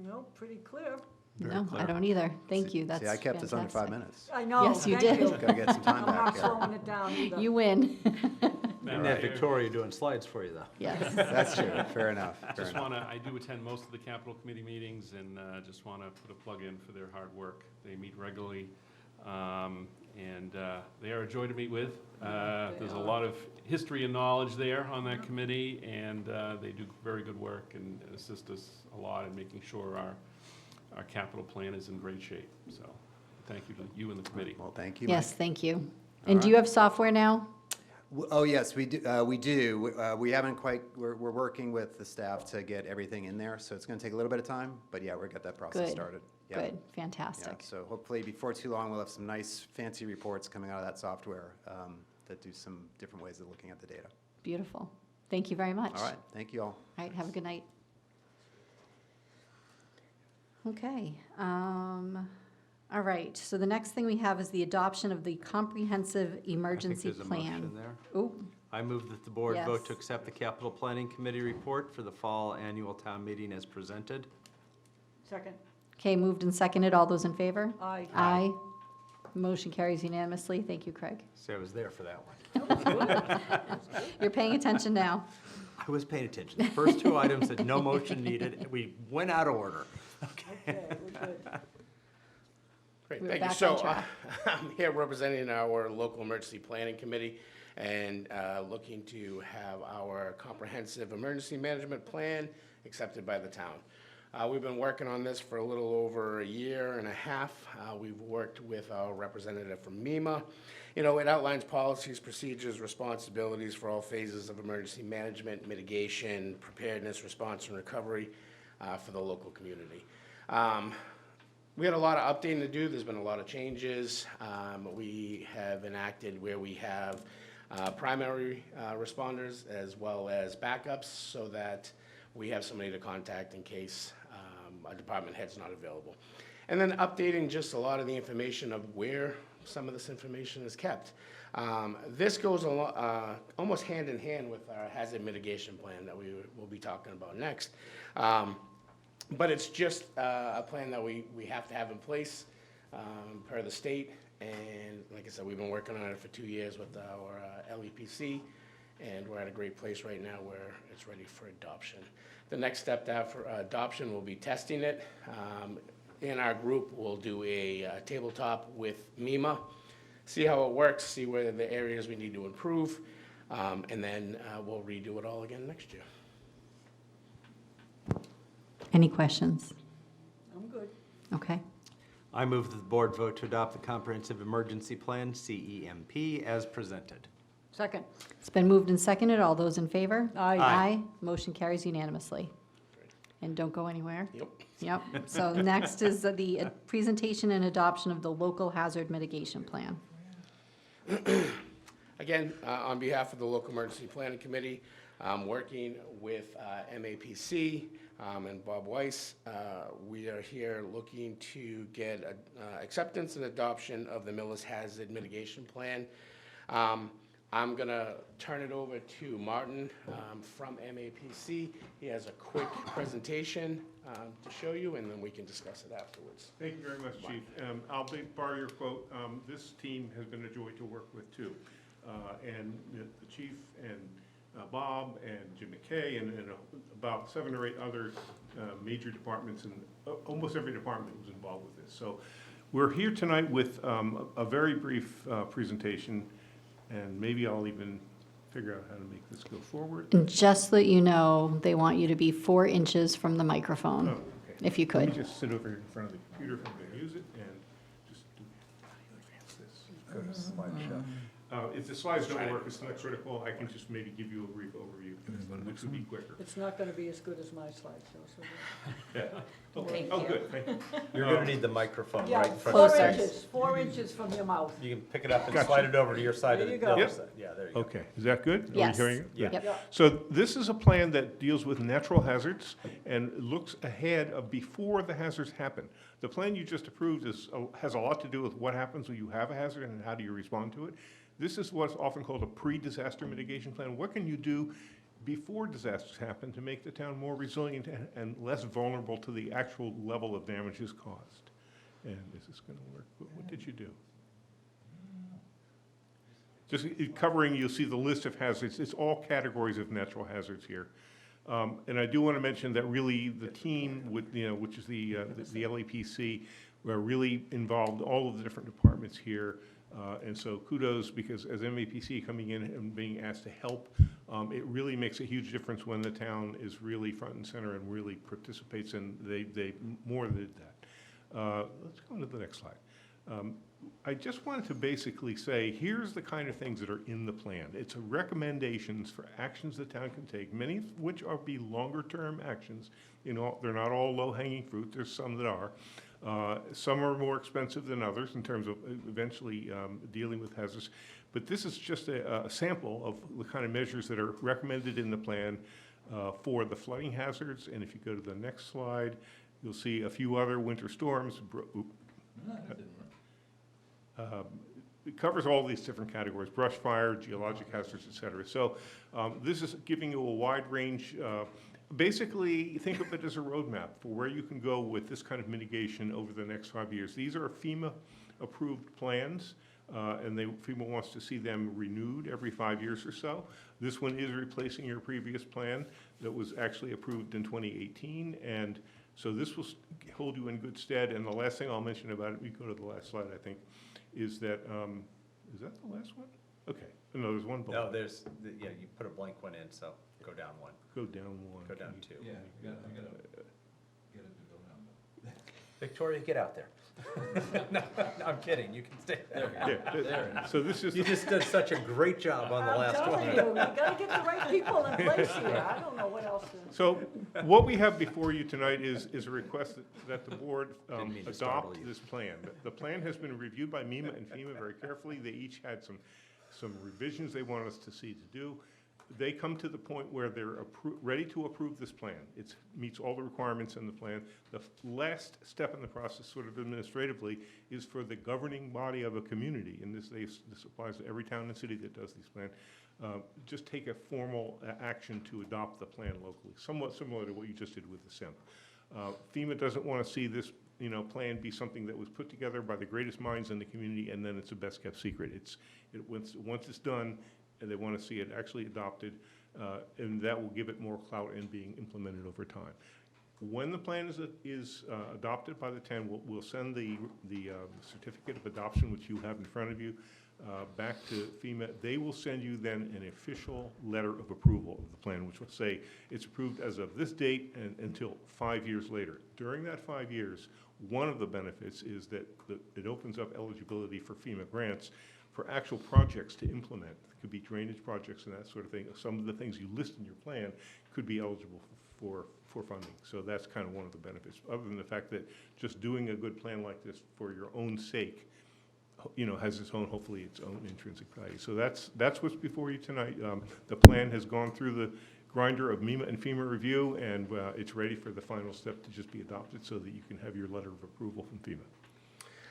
C: No, pretty clear.
B: Very
A: No,
B: clear.
A: I don't either. Thank you, that's
I: See, I kept this under 5
A: fantastic.
I: minutes.
C: I know,
A: Yes, you
C: thank
A: did.
C: you.
I: Gotta get some time
C: I'm
I: back
C: not
I: here.
C: slowing it down either.
A: You win.
B: Madam
E: And that
B: Chair,
E: Victoria doing slides for you, though.
A: Yes.
I: That's true, fair enough, fair
B: Just
I: enough.
B: I do attend most of the capital committee meetings, and just want to put a plug in for their hard work. They meet regularly, and they are a joy to meet with. There's a lot of history and knowledge there on that committee, and they do very good work and assist us a lot in making sure our capital plan is in great shape. So thank you to you and the committee.
I: Well, thank you, Mike.
A: Yes, thank you. And do you have software now?
I: Oh, yes, we do. We haven't quite, we're working with the staff to get everything in there, so it's going to take a little bit of time, but yeah, we'll get that process
A: Good.
I: started. Yeah.
A: Good,
I: Yeah,
A: fantastic.
I: so hopefully before too long, we'll have some nice fancy reports coming out of that software that do some different ways of looking at the data.
A: Beautiful. Thank you very much.
I: All right, thank you all.
A: All right, have a good night. Okay. All right, so the next thing we have is the adoption of the comprehensive emergency
E: there's a
A: plan.
E: motion there.
A: Oh,
E: I move that the board vote to
A: Yes.
E: accept the capital planning committee report for the fall annual town meeting as presented.
C: Second.
A: okay, moved and seconded. All those in favor?
C: Aye.
A: Aye. Motion carries unanimously. Thank you, Craig.
E: See, I was there for that one.
A: You're paying attention now.
E: I was paying attention. The first two items said no motion needed. We went out of order.
C: Okay, we're good.
D: Great,
A: We're
D: thank you.
A: back
D: So
A: on track.
D: I'm here representing our local emergency planning committee and looking to have our comprehensive emergency management plan accepted by the town. We've been working on this for a little over a year and a half. We've worked with our representative from MEMA. It outlines policies, procedures, responsibilities for all phases of emergency management, mitigation, preparedness, response, and recovery for the local community. We had a lot of updating to do. There's been a lot of changes. We have enacted where we have primary responders as well as backups so that we have somebody to contact in case a department head's not available. And then updating just a lot of the information of where some of this information is kept. This goes almost hand in hand with our hazard mitigation plan that we will be talking about next. But it's just a plan that we have to have in place per the state. And like I said, we've been working on it for 2 years with our LEPC, and we're at a great place right now where it's ready for adoption. The next step after adoption will be testing it. In our group, we'll do a tabletop with MEMA, see how it works, see where the areas we need to improve, and then we'll redo it all again next year.
A: Any questions?
C: I'm good.
A: Okay.
E: I move that the board vote to adopt the comprehensive emergency plan, CEMP, as presented.
C: Second.
A: It's been moved and seconded. All those in favor?
C: Aye.
A: Aye. Motion carries unanimously. And don't go anywhere.
D: Yep.
A: Yep. So next is the presentation and adoption of the local hazard mitigation plan.
D: Again, on behalf of the Local Emergency Planning Committee, working with MAPC and Bob Weiss, we are here looking to get acceptance and adoption of the Millis Hazard Mitigation Plan. I'm going to turn it over to Martin from MAPC. He has a quick presentation to show you, and then we can discuss it afterwards.
J: Thank you very much, Chief. I'll borrow your quote. This team has been a joy to work with, too. And the chief and Bob and Jim McKay and about 7 or 8 other major departments, and almost every department was involved with this. So we're here tonight with a very brief presentation, and maybe I'll even figure out how to make this go forward.
A: And just so that you know, they want you to be 4 inches from the microphone,
J: Oh, okay.
A: if you
J: Let
A: could.
J: me just sit over here in front of the computer if I'm going to use it, and just advance this.
E: Go to slideshow.
J: If the slides don't work, it's not critical. I can just maybe give you a brief overview, which would be quicker.
C: It's not going to be as good as my slideshow, so.
J: Yeah. Oh,
C: Thank
J: oh,
C: you.
J: good, thank you.
E: You're gonna need the microphone
C: Yeah,
E: right in front
C: 4
E: of your face.
C: inches, 4 inches from your mouth.
E: You can pick it up and
J: Gotcha.
E: slide it over to your side
C: There
E: of
C: you
E: the
C: go.
E: other
J: Yep.
E: side. Yeah, there you go.
J: Okay, is that good?
A: Yes.
J: Are you hearing it?
E: Yeah.
A: Yep.
J: So this is a plan that deals with natural hazards and looks ahead of before the hazards happen. The plan you just approved has a lot to do with what happens when you have a hazard and how do you respond to it. This is what's often called a pre-disaster mitigation plan. What can you do before disasters happen to make the town more resilient and less vulnerable to the actual level of damages caused? And is this going to work? What did you do? Just covering, you'll see the list of hazards. It's all categories of natural hazards here. And I do want to mention that really the team, with, which is the LAPC, really involved all of the different departments here. And so kudos, because as MAPC coming in and being asked to help, it really makes a huge difference when the town is really front and center and really participates, and they more did that. Let's go on to the next slide. I just wanted to basically say, here's the kind of things that are in the plan. It's recommendations for actions the town can take, many of which are be longer-term actions. They're not all low-hanging fruit. There's some that are. Some are more expensive than others in terms of eventually dealing with hazards. But this is just a sample of the kind of measures that are recommended in the plan for the flooding hazards. And if you go to the next slide, you'll see a few other winter storms. It covers all these different categories: brush fire, geologic hazards, et cetera. So this is giving you a wide range. Basically, think of it as a roadmap for where you can go with this kind of mitigation over the next 5 years. These are FEMA-approved plans, and FEMA wants to see them renewed every 5 years or so. This one is replacing your previous plan that was actually approved in 2018, and so this will hold you in good stead. And the last thing I'll mention about it, we go to the last slide, I think, is that, is that the last one? Okay, no, there's one below.
E: No, you put a blank one in, so go down one.
J: Go down one.
E: Go down 2.
K: Yeah, I gotta get it to go down.
E: Victoria, get out there. No, I'm kidding. You can stay there.
J: Yeah, so this is,
E: You just did such a great job on the
C: I'm
E: last
C: telling
E: one.
C: you, we gotta get the right people in place here. I don't know what else to.
J: so what we have before you tonight is a request that the board
E: Didn't mean to startle
J: adopt
E: you.
J: this plan. The plan has been reviewed by MEMA and FEMA very carefully. They each had some revisions they want us to see to do. They come to the point where they're ready to approve this plan. It meets all the requirements in the plan. The last step in the process, sort of administratively, is for the governing body of a community, and this applies to every town and city that does these plans, just take a formal action to adopt the plan locally, somewhat similar to what you just did with the SIMP. FEMA doesn't want to see this plan be something that was put together by the greatest minds in the community, and then it's a best-kept secret. Once it's done, and they want to see it actually adopted, and that will give it more clout in being implemented over time. When the plan is adopted by the town, we'll send the certificate of adoption, which you have in front of you, back to FEMA. They will send you then an official letter of approval of the plan, which will say it's approved as of this date and until 5 years later. During that 5 years, one of the benefits is that it opens up eligibility for FEMA grants for actual projects to implement. It could be drainage projects and that sort of thing. Some of the things you list in your plan could be eligible for funding. So that's kind of one of the benefits, other than the fact that just doing a good plan like this for your own sake has its own, hopefully its own intrinsic value. So that's what's before you tonight. The plan has gone through the grinder of MEMA and FEMA review, and it's ready for the final step to just be adopted so that you can have your letter of approval from FEMA.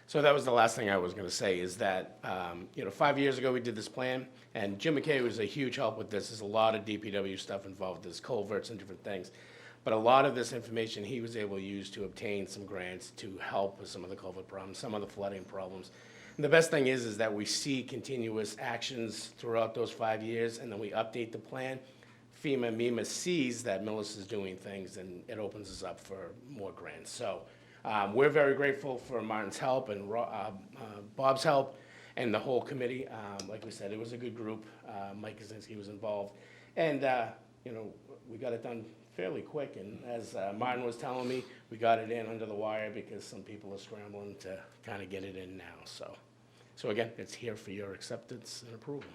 D: So that was the last thing I was going to say, is that, 5 years ago we did this plan, and Jim McKay was a huge help with this. There's a lot of DPW stuff involved, there's culverts and different things. But a lot of this information he was able to use to obtain some grants to help with some of the culvert problems, some of the flooding problems. And the best thing is that we see continuous actions throughout those 5 years, and then we update the plan. FEMA, MEMA sees that Millis is doing things, and it opens us up for more grants. So we're very grateful for Martin's help and Bob's help and the whole committee. Like we said, it was a good group. Mike Kaczynski was involved. And, we got it done fairly quick. And as Martin was telling me, we got it in under the wire because some people are scrambling to kind of get it in now. So again, it's here for your acceptance and approval.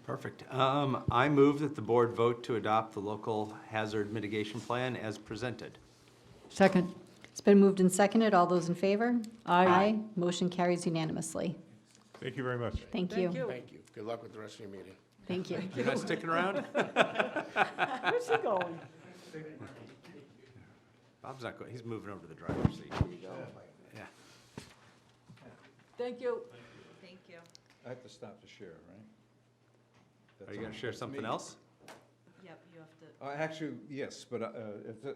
E: Perfect. I move that the board vote to adopt the local hazard mitigation plan as presented.
C: Second.
A: It's been moved and seconded. All those in favor?
C: Aye.
A: Motion carries unanimously.
J: Thank you very much.
A: Thank you.
D: Thank you. Good luck with the rest of your meeting.
A: Thank you.
E: You're not sticking around?
C: Where's he going?
E: Bob's not going, he's moving over to the driver's seat. Yeah.
C: Thank you.
G: Thank you.
K: I have to stop to share, right?
E: Are you going to share something else?
G: Yep, you have to.
K: Actually, yes, but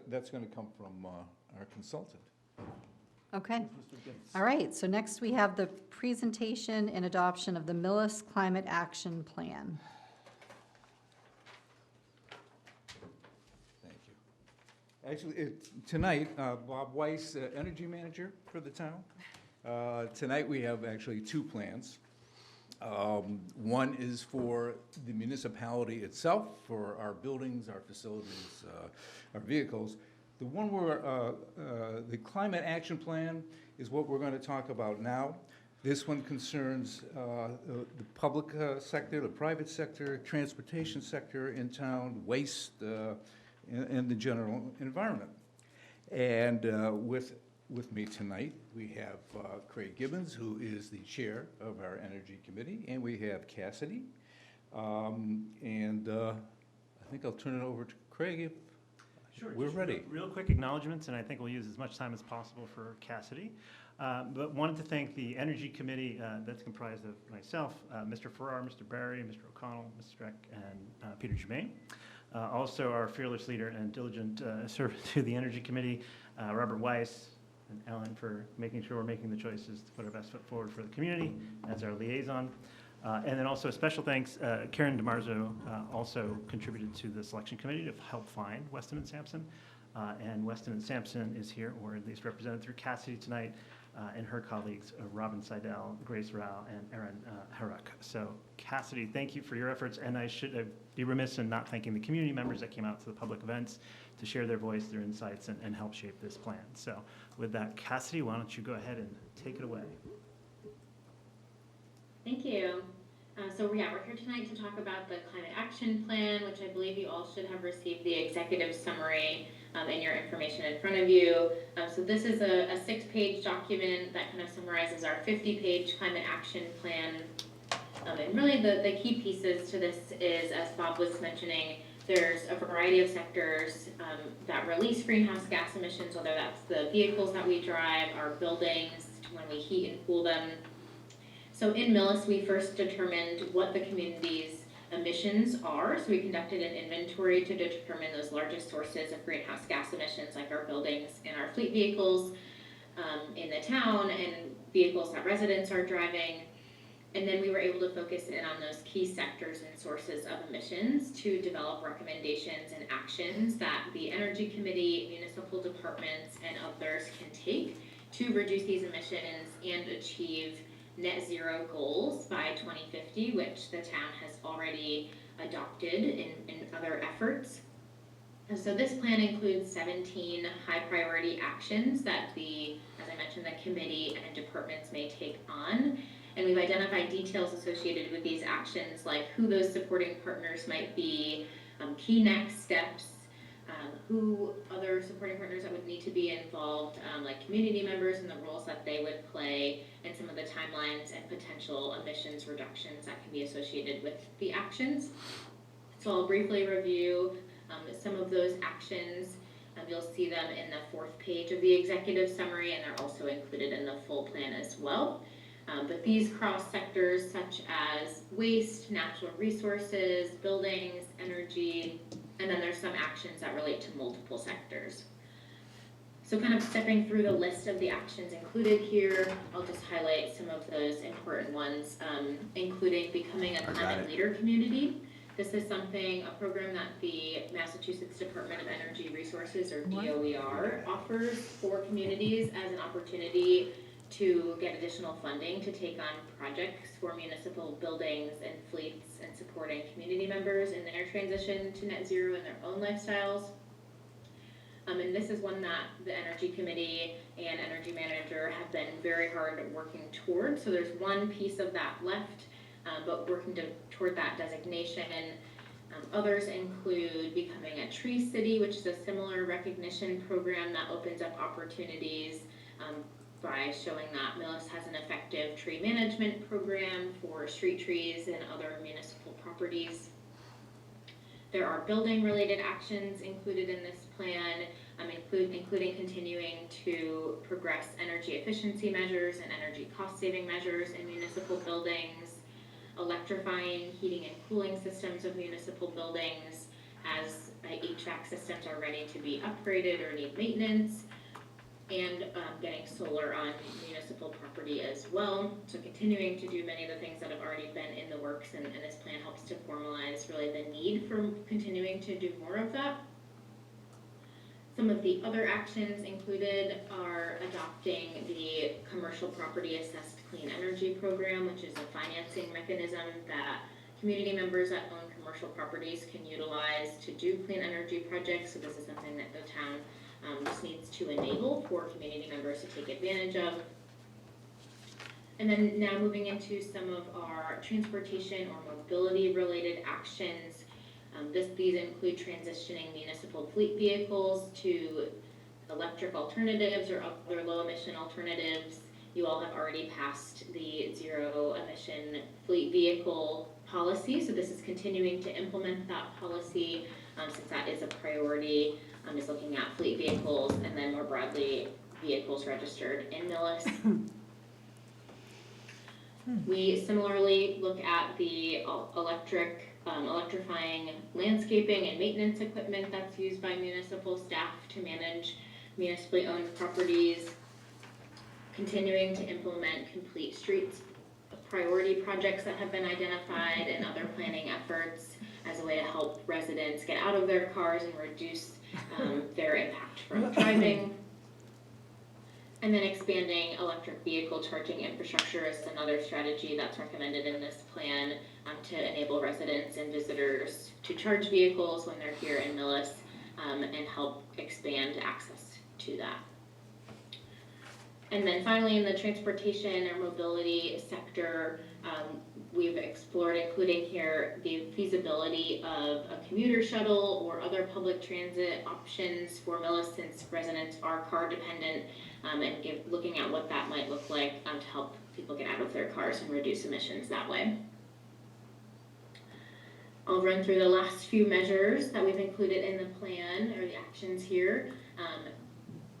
K: that's going to come from our consultant.
A: Okay. All right, so next we have the presentation and adoption of the Millis Climate Action Plan.
K: Thank you. Actually, tonight, Bob Weiss, Energy Manager for the town. Tonight, we have actually two plans. One is for the municipality itself, for our buildings, our facilities, our vehicles. The one where, the Climate Action Plan is what we're going to talk about now. This one concerns the public sector, the private sector, transportation sector in town, waste, and the general environment. And with me tonight, we have Craig Gibbons, who is the chair of our Energy Committee, and we have Cassidy. And I think I'll turn it over to Craig if
L: Sure.
K: we're
L: just
K: ready.
L: Real quick acknowledgements, and I think we'll use as much time as possible for Cassidy. But wanted to thank the Energy Committee that's comprised of myself, Mr. Farrar, Mr. Barry, Mr. O'Connell, Mr. Streck, and Peter Germain. Also our fearless leader and diligent servant to the Energy Committee, Robert Weiss, and Ellen, for making sure we're making the choices to put our best foot forward for the community as our liaison. And then also a special thanks, Karen DiMarzo also contributed to the selection committee to help find Weston and Sampson. And Weston and Sampson is here, or at least represented through Cassidy tonight, and her colleagues, Robin Seidel, Grace Rao, and Erin Haruk. So Cassidy, thank you for your efforts, and I should be remiss in not thanking the community members that came out to the public events to share their voice, their insights, and help shape this plan. So with that, Cassidy, why don't you go ahead and take it away.
M: Thank you. We're here tonight to talk about the Climate Action Plan, which I believe you all should have received the executive summary and your information in front of you. So this is a 6-page document that kind of summarizes our 50-page Climate Action Plan. And really the key pieces to this is, as Bob was mentioning, there's a variety of sectors that release greenhouse gas emissions, whether that's the vehicles that we drive, our buildings, when we heat and cool them. So in Millis, we first determined what the community's emissions are. So we conducted an inventory to determine those largest sources of greenhouse gas emissions, like our buildings and our fleet vehicles in the town and vehicles that residents are driving. And then we were able to focus in on those key sectors and sources of emissions to develop recommendations and actions that the Energy Committee, municipal departments, and others can take to reduce these emissions and achieve net zero goals by 2050, which the town has already adopted in other efforts. And so this plan includes 17 high priority actions that as I mentioned, the committee and departments may take on. And we've identified details associated with these actions, like who those supporting partners might be, key next steps, who other supporting partners that would need to be involved, like community members and the roles that they would play, and some of the timelines and potential emissions reductions that can be associated with the actions. So I'll briefly review some of those actions. You'll see them in the 4th page of the executive summary, and they're also included in the full plan as well. But these cross sectors such as waste, natural resources, buildings, energy, and then there's some actions that relate to multiple sectors. So kind of stepping through the list of the actions included here, I'll just highlight some of those important ones, including becoming a climate leader community. This is something, a program that the Massachusetts Department of Energy Resources, or DOER, offers for communities as an opportunity to get additional funding to take on projects for municipal buildings and fleets and supporting community members in their transition to net zero in their own lifestyles. And this is one that the Energy Committee and Energy Manager have been very hard at working toward. So there's one piece of that left, but working toward that designation. Others include becoming a tree city, which is a similar recognition program that opens up opportunities by showing that Millis has an effective tree management program for street trees and other municipal properties. There are building-related actions included in this plan, including continuing to progress energy efficiency measures and energy cost-saving measures in municipal buildings, electrifying heating and cooling systems of municipal buildings as HVAC systems are ready to be upgraded or need maintenance, and getting solar on municipal property as well. So continuing to do many of the things that have already been in the works, and this plan helps to formalize really the need for continuing to do more of that. Some of the other actions included are adopting the Commercial Property Assessed Clean Energy Program, which is a financing mechanism that community members that own commercial properties can utilize to do clean energy projects. So this is something that the town just needs to enable for community members to take advantage of. And then now moving into some of our transportation or mobility related actions. These include transitioning municipal fleet vehicles to electric alternatives or other low emission alternatives. You all have already passed the zero emission fleet vehicle policy, so this is continuing to implement that policy since that is a priority. Is looking at fleet vehicles and then more broadly vehicles registered in Millis. We similarly look at the electrifying landscaping and maintenance equipment that's used by municipal staff to manage municipally owned properties, continuing to implement complete streets priority projects that have been identified and other planning efforts as a way to help residents get out of their cars and reduce their impact from driving. And then expanding electric vehicle charging infrastructure is another strategy that's recommended in this plan to enable residents and visitors to charge vehicles when they're here in Millis and help expand access to that. And then finally, in the transportation or mobility sector, we've explored, including here, the feasibility of a commuter shuttle or other public transit options for Millis, since residents are car dependent, and looking at what that might look like to help people get out of their cars and reduce emissions that way. I'll run through the last few measures that we've included in the plan, or the actions here.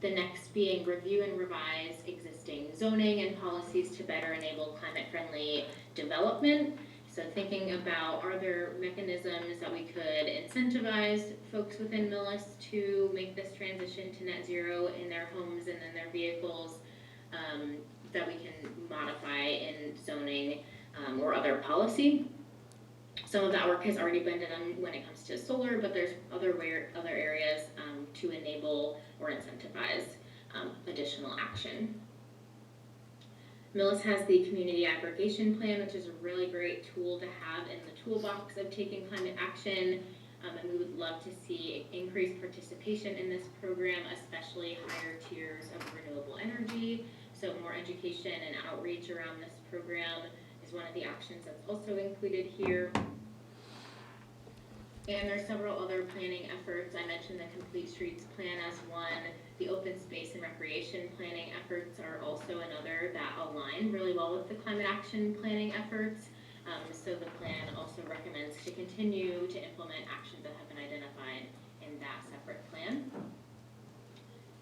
M: The next being review and revise existing zoning and policies to better enable climate-friendly development. So thinking about, are there mechanisms that we could incentivize folks within Millis to make this transition to net zero in their homes and in their vehicles, that we can modify in zoning or other policy. Some of that work has already been done when it comes to solar, but there's other areas to enable or incentivize additional action. Millis has the community aggregation plan, which is a really great tool to have in the toolbox of taking climate action, and we would love to see increased participation in this program, especially higher tiers of renewable energy. So more education and outreach around this program is one of the actions that's also included here. And there's several other planning efforts. I mentioned the Complete Streets Plan as one. The open space and recreation planning efforts are also another that align really well with the climate action planning efforts. So the plan also recommends to continue to implement actions that have been identified in that separate plan.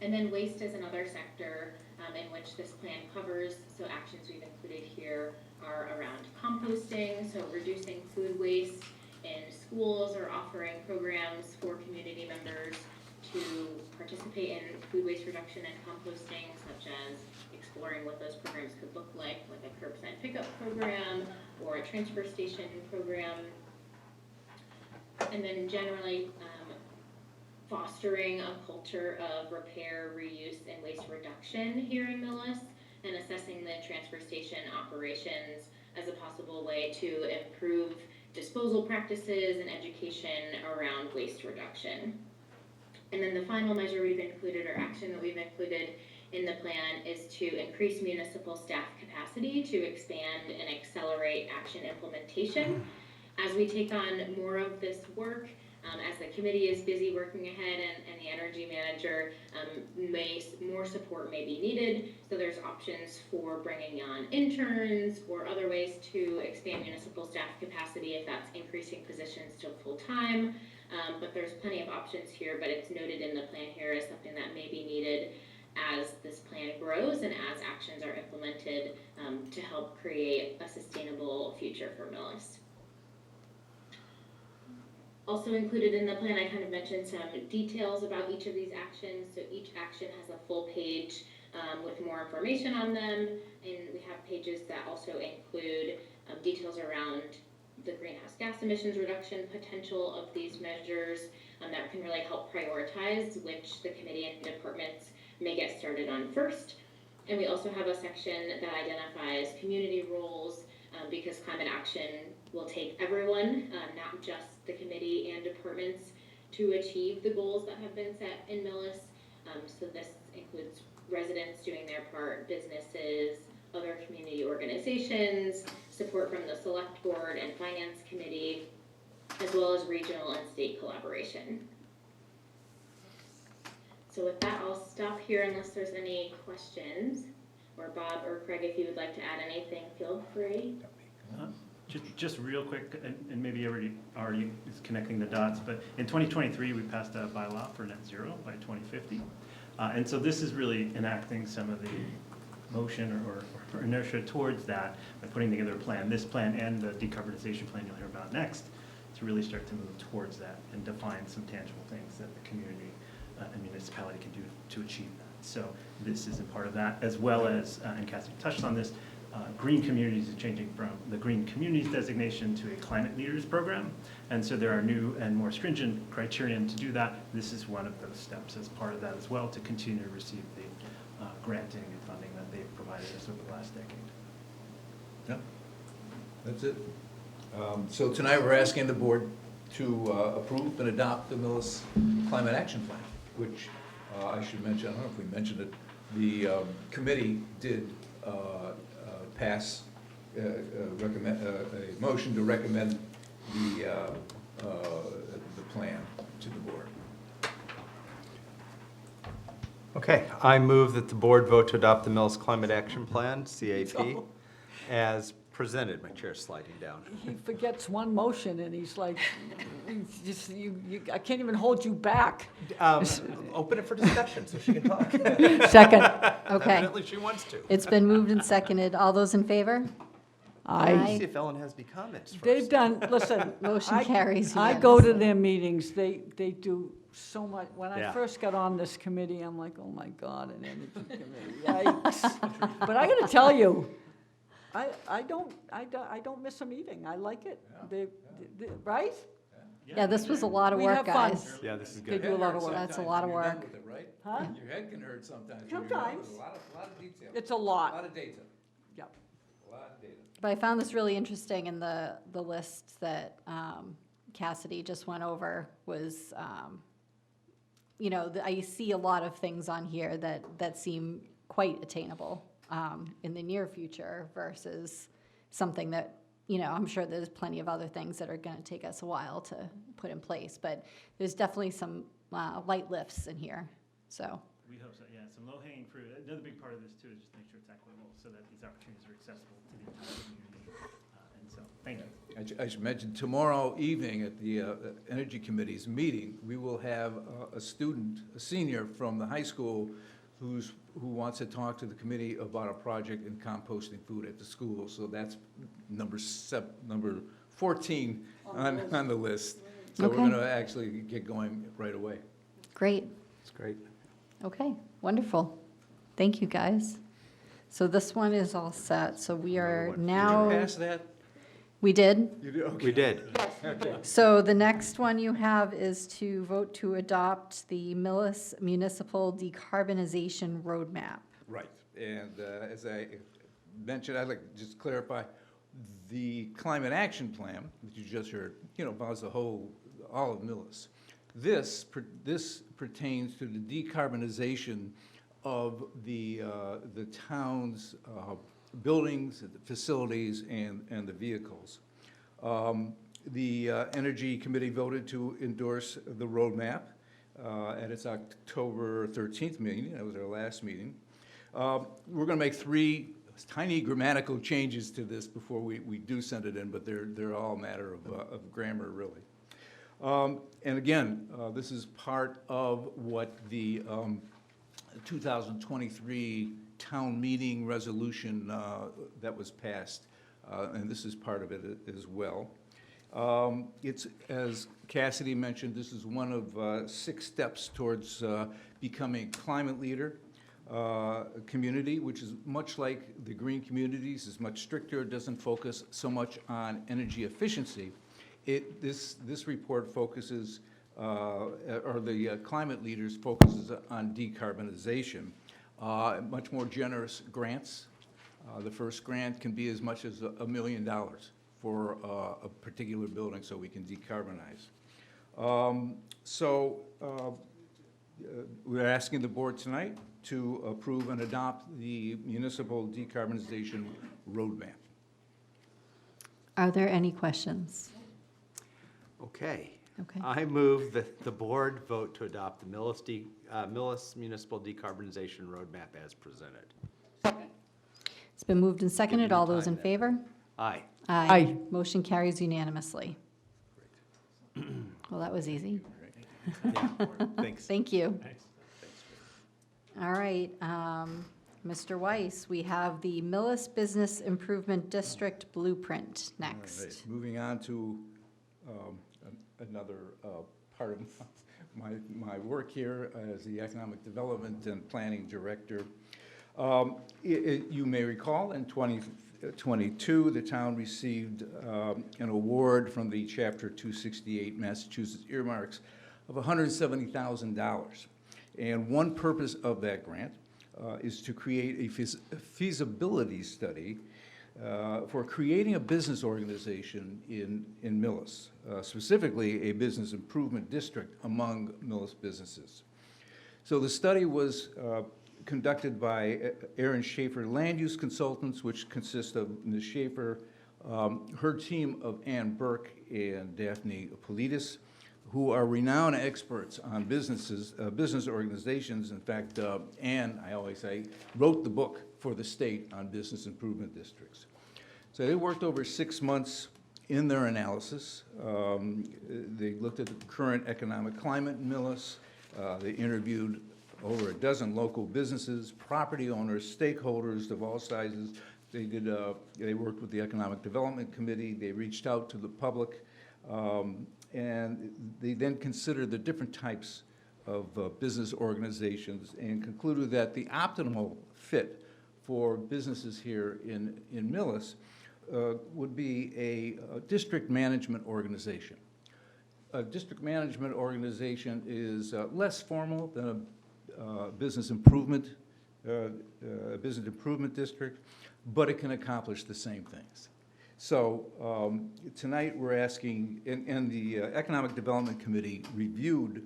M: And then waste is another sector in which this plan covers. So actions we've included here are around composting, so reducing food waste in schools or offering programs for community members to participate in food waste reduction and composting, such as exploring what those programs could look like a curbside pickup program or a transfer station program. And then generally fostering a culture of repair, reuse, and waste reduction here in Millis, and assessing the transfer station operations as a possible way to improve disposal practices and education around waste reduction. And then the final measure we've included, or action that we've included in the plan, is to increase municipal staff capacity to expand and accelerate action implementation. As we take on more of this work, as the committee is busy working ahead and the energy manager, more support may be needed. So there's options for bringing on interns or other ways to expand municipal staff capacity if that's increasing positions to full-time. But there's plenty of options here, but it's noted in the plan here as something that may be needed as this plan grows and as actions are implemented to help create a sustainable future for Millis. Also included in the plan, I kind of mentioned some details about each of these actions. So each action has a full page with more information on them, and we have pages that also include details around the greenhouse gas emissions reduction potential of these measures that can really help prioritize which the committee and departments may get started on first. And we also have a section that identifies community roles because climate action will take everyone, not just the committee and departments, to achieve the goals that have been set in Millis. So this includes residents doing their part, businesses, other community organizations, support from the select board and finance committee, as well as regional and state collaboration. So with that, I'll stop here unless there's any questions. Or Bob or Craig, if you would like to add anything, feel free.
L: Just real quick, and maybe already is connecting the dots, but in 2023, we passed a bylaw for net zero by 2050. And so this is really enacting some of the motion or inertia towards that by putting together a plan, this plan and the decarbonization plan you'll hear about next, to really start to move towards that and define some tangible things that the community and municipality can do to achieve that. So this is a part of that, as well as, and Cassie touched on this, Green Communities is changing from the Green Communities designation to a Climate Leaders program. And so there are new and more stringent criterion to do that. This is one of those steps as part of that as well, to continue to receive the granting and funding that they've provided us over the last decade.
K: Yeah, that's it. So tonight, we're asking the board to approve and adopt the Millis Climate Action Plan, which I should mention, I don't know if we mentioned it, the committee did pass a motion to recommend the plan to the board.
E: Okay, I move that the board vote to adopt the Millis Climate Action Plan, CAP, as presented. My chair's sliding down.
C: He forgets one motion and he's like, I can't even hold you back.
E: Open it for discussion so she can talk.
A: Second, okay.
E: Evidently she wants to.
A: It's been moved and seconded. All those in favor?
E: Let's see if Ellen has any comments first.
C: They've done, listen.
A: Motion carries
C: I go to
A: unanimously.
C: their meetings, they do so much. When I
E: Yeah.
C: first got on this committee, I'm like, oh my God, an energy committee, yikes. But I gotta tell you, I don't miss a meeting, I like it. Right?
A: Yeah, this was a lot of
C: We
A: work,
C: have fun.
A: guys.
E: Yeah, this is
C: They
E: good.
C: do a lot of work.
A: That's a
K: Sometimes
A: lot of
K: when you're done
A: work.
K: with it, right?
C: Huh?
K: Your head can hurt sometimes. when you're done with it.
C: Sometimes.
K: A lot of detail.
C: It's a
K: A
C: lot.
K: lot of data,
C: Yep.
K: a lot of data.
A: But I found this really interesting, in the list that Cassidy just went over was, I see a lot of things on here that seem quite attainable in the near future versus something that you know, I'm sure there's plenty of other things that are going to take us a while to put in place, but there's definitely some light lifts in here, so.
L: We hope so, yeah, some low-hanging fruit. Another big part of this too is just make sure it's equitable so that these opportunities are accessible to the entire community. And so, thank you.
K: I should mention, tomorrow evening at the Energy Committee's meeting, we will have a student, a senior from the high school who wants to talk to the committee about a project in composting food at the school. So that's number 14 on the list. So we're
A: Okay.
K: going to actually get going right away.
A: Great.
E: It's great.
A: Okay, wonderful. Thank you, guys. So this one is all set, so we are now,
K: Pass that?
A: we did?
K: You do? Okay.
E: We did.
A: So the next one you have is to vote to adopt the Millis Municipal Decarbonization Roadmap.
K: Right, and as I mentioned, I'd like to just clarify, the Climate Action Plan that you just heard, you know, involves all of Millis. This pertains to the decarbonization of the town's buildings, the facilities, and the vehicles. The Energy Committee voted to endorse the roadmap at its October 13th meeting. That was our last meeting. We're going to make 3 tiny grammatical changes to this before we do send it in, but they're all a matter of grammar, really. And again, this is part of what the 2023 town meeting resolution that was passed, and this is part of it as well. It's, as Cassidy mentioned, this is one of 6 steps towards becoming a climate leader community, which is much like the green communities, is much stricter. It doesn't focus so much on energy efficiency. This report focuses, or the climate leaders focuses on decarbonization. Much more generous grants. The first grant can be as much as $1 million for a particular building so we can decarbonize. We're asking the board tonight to approve and adopt the municipal decarbonization roadmap.
A: Are there any questions?
E: Okay.
A: Okay.
E: I move that the board vote to adopt the Millis Municipal Decarbonization Roadmap as presented.
A: It's been moved and seconded.
E: me
A: All those
E: time
A: in
E: then.
A: favor?
E: Aye.
C: Aye.
A: Motion carries unanimously. Well, that was easy.
E: Yeah, thanks.
A: Thank you.
B: Thanks.
A: All right, Mr. Weiss, we have the Millis Business Improvement District Blueprint
K: All right,
A: next.
K: moving on to another part of my work here as the Economic Development and Planning Director. You may recall, in 2022, the town received an award from the Chapter 268 Massachusetts Earmarks of $170,000. And one purpose of that grant is to create a feasibility study for creating a business organization in Millis, specifically a business improvement district among Millis businesses. So the study was conducted by Aaron Schaefer Land Use Consultants, which consists of Ms. Schaefer, her team of Ann Burke and Daphne Politis, who are renowned experts on business organizations. In fact, Ann, I always say, wrote the book for the state on business improvement districts. So they worked over 6 months in their analysis. They looked at the current economic climate in Millis. They interviewed over a dozen local businesses, property owners, stakeholders of all sizes. They worked with the Economic Development Committee. They reached out to the public. And they then considered the different types of business organizations and concluded that the optimal fit for businesses here in Millis would be a district management organization. A district management organization is less formal than a business improvement district, but it can accomplish the same things. So tonight we're asking, and the Economic Development Committee reviewed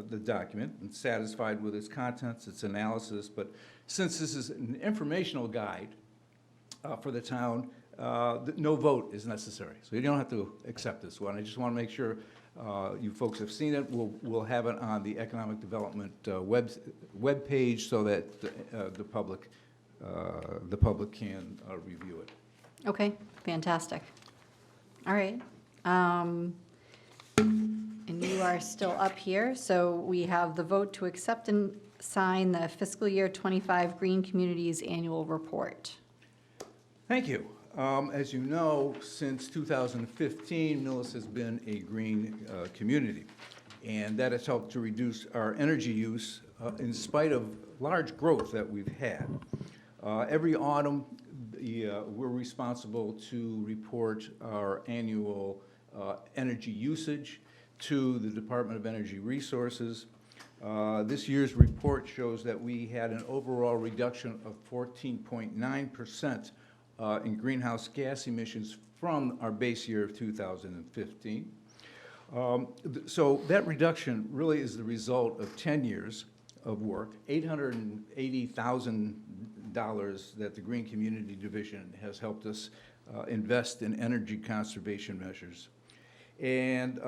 K: the document and satisfied with its contents, its analysis, but since this is an informational guide for the town, no vote is necessary. So you don't have to accept this one. I just want to make sure you folks have seen it. We'll have it on the Economic Development web page so that the public can review it.
A: Okay, fantastic. All right. And you are still up here, so we have the vote to accept and sign the fiscal year 25 Green Communities Annual Report.
K: Thank you. As you know, since 2015, Millis has been a green community, and that has helped to reduce our energy use in spite of large growth that we've had. Every autumn, we're responsible to report our annual energy usage to the Department of Energy Resources. This year's report shows that we had an overall reduction of 14.9% in greenhouse gas emissions from our base year of 2015. So that reduction really is the result of 10 years of work, $880,000 that the Green Community Division has helped us invest in energy conservation measures. And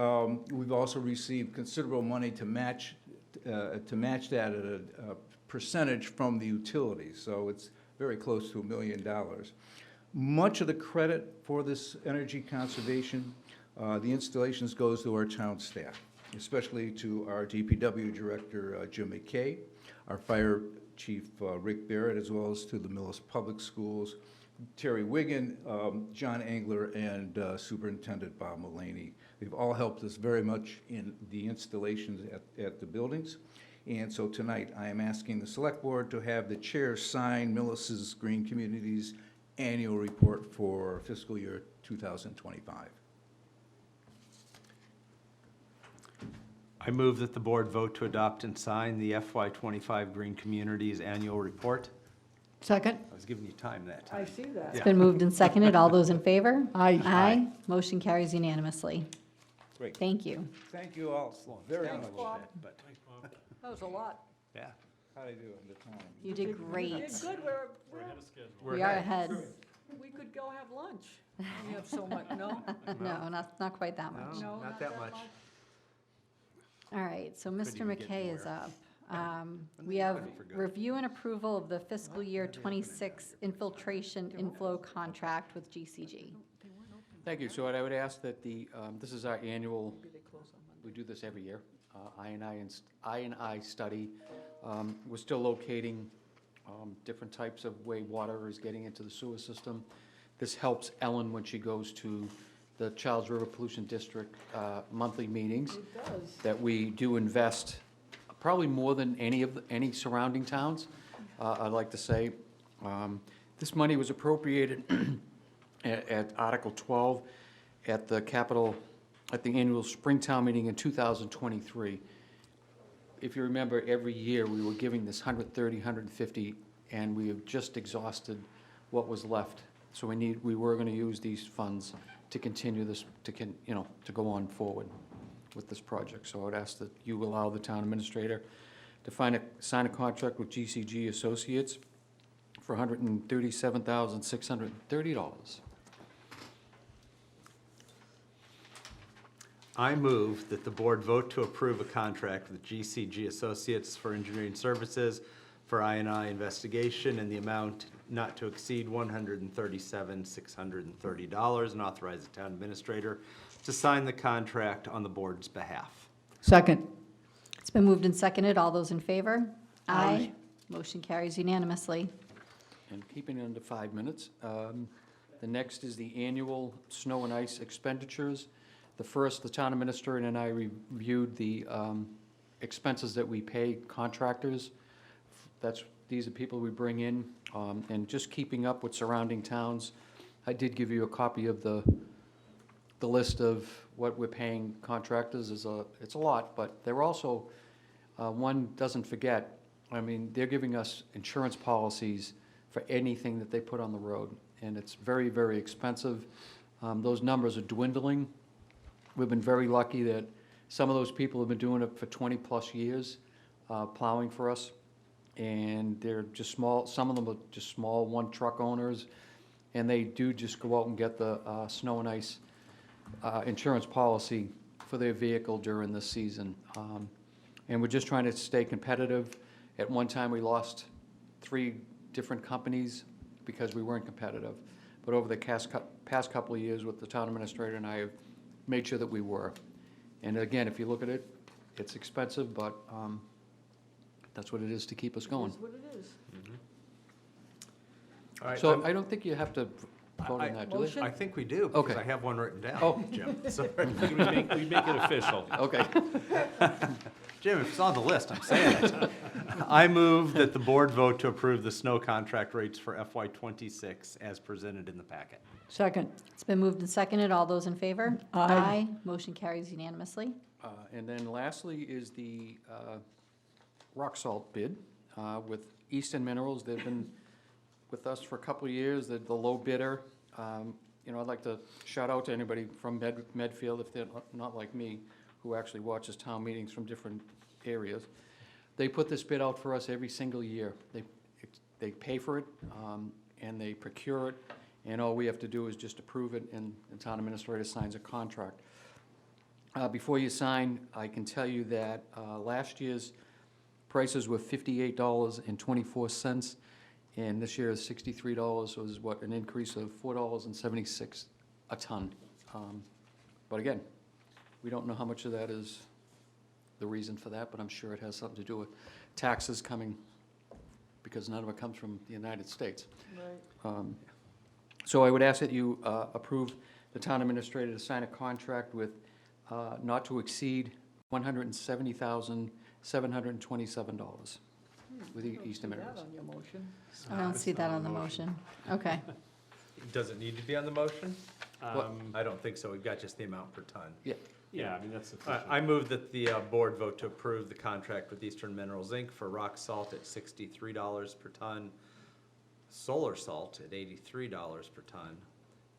K: we've also received considerable money to match that at a percentage from the utilities. So it's very close to $1 million. Much of the credit for this energy conservation, the installations goes to our town staff, especially to our DPW Director, Jim McKay, our Fire Chief, Rick Barrett, as well as to the Millis Public Schools, Terry Wiggin, John Engler, and Superintendent Bob Mullaney. They've all helped us very much in the installations at the buildings. And so tonight, I am asking the Select Board to have the chair sign Millis's Green Communities Annual Report for fiscal year 2025.
E: I move that the board vote to adopt and sign the FY25 Green Communities Annual Report.
C: Second?
E: I was giving you time that time.
C: I see that.
A: It's been moved and seconded. All those in favor?
C: Aye.
A: Aye. Motion carries unanimously.
K: Great.
A: Thank you.
K: Thank you all very much.
C: Bob.
E: But,
C: That was a lot.
E: yeah.
K: How'd I do on the time?
A: You did
C: You
A: great.
C: did good.
A: We are ahead.
C: We could go have lunch. We have so much, no?
A: No, not quite that much.
C: No,
E: Not that much.
A: All right, so Mr.
E: even get
A: McKay is
E: more.
A: up. We have
E: for good.
A: review and approval of the fiscal year 26 infiltration inflow contract with GCG.
N: Thank you. So what I would ask that this is our annual, we do this every year, I&I study. We're still locating different types of way water is getting into the sewer system. This helps Ellen when she goes to the Charles River Pollution District monthly meetings.
C: It does.
N: That we do invest probably more than any surrounding towns, I'd like to say. This money was appropriated at Article 12 at the annual Springtown meeting in 2023. If you remember, every year we were giving this 130, 150, and we have just exhausted what was left. So we were going to use these funds to continue this, to go on forward with this project. So I would ask that you allow the town administrator to sign a contract with GCG Associates for $137,630.
E: I move that the board vote to approve a contract with GCG Associates for engineering services for I&I investigation in the amount not to exceed $137,630 and authorize the town administrator to sign the contract on the board's behalf.
C: Second.
A: It's been moved and seconded. All those in favor? Aye. Motion carries unanimously.
N: And keeping it under 5 minutes, the next is the annual snow and ice expenditures. The first, the town administrator and I reviewed the expenses that we pay contractors. These are people we bring in, and just keeping up with surrounding towns. I did give you a copy of the list of what we're paying contractors. It's a lot, but they're also, one doesn't forget, I mean, they're giving us insurance policies for anything that they put on the road, and it's very, very expensive. Those numbers are dwindling. We've been very lucky that some of those people have been doing it for 20-plus years, plowing for us, and they're just small, some of them are just small one-truck owners, and they do just go out and get the snow and ice insurance policy for their vehicle during the season. And we're just trying to stay competitive. At one time, we lost 3 different companies because we weren't competitive. But over the past couple of years with the town administrator and I have made sure that we were. And again, if you look at it, it's expensive, but that's what it is to keep us going.
C: That's what it is.
E: All right,
N: So I don't think you have to vote on that, do
C: Motion?
E: I think we do, because
N: Okay.
E: I have one written down,
N: Oh.
E: Jim. Sorry.
B: We make it official.
N: Okay.
E: Jim, if it's on the list, I'm saying it. I move that the board vote to approve the snow contract rates for FY '26 as presented in the packet.
C: Second.
A: It's been moved and seconded. All those in favor?
C: Aye.
A: Motion carries unanimously.
N: And then lastly is the rock salt bid with Easton Minerals. They've been with us for a couple of years. They're the low bidder. You know, I'd like to shout out to anybody from Medfield, if they're not like me, who actually watches town meetings from different areas. They put this bid out for us every single year. They pay for it, and they procure it, and all we have to do is just approve it, and the town administrator signs a contract. Before you sign, I can tell you that last year's prices were $58.24, and this year is $63, so is what, an increase of $4.76 a ton. But again, we don't know how much of that is the reason for that, but I'm sure it has something to do with taxes coming, because none of it comes from the United States. So I would ask that you approve the town administrator to sign a contract with not to exceed $170,727 with Easton Minerals.
C: on your motion.
A: I don't see that on the motion. Okay.
E: Does it need to be on the motion?
B: Um,
E: I don't think so. We've got just the amount per ton.
B: Yeah, I mean, that's sufficient.
E: I move that the board vote to approve the contract with Eastern Minerals, Inc. for rock salt at $63 per ton, solar salt at $83 per ton,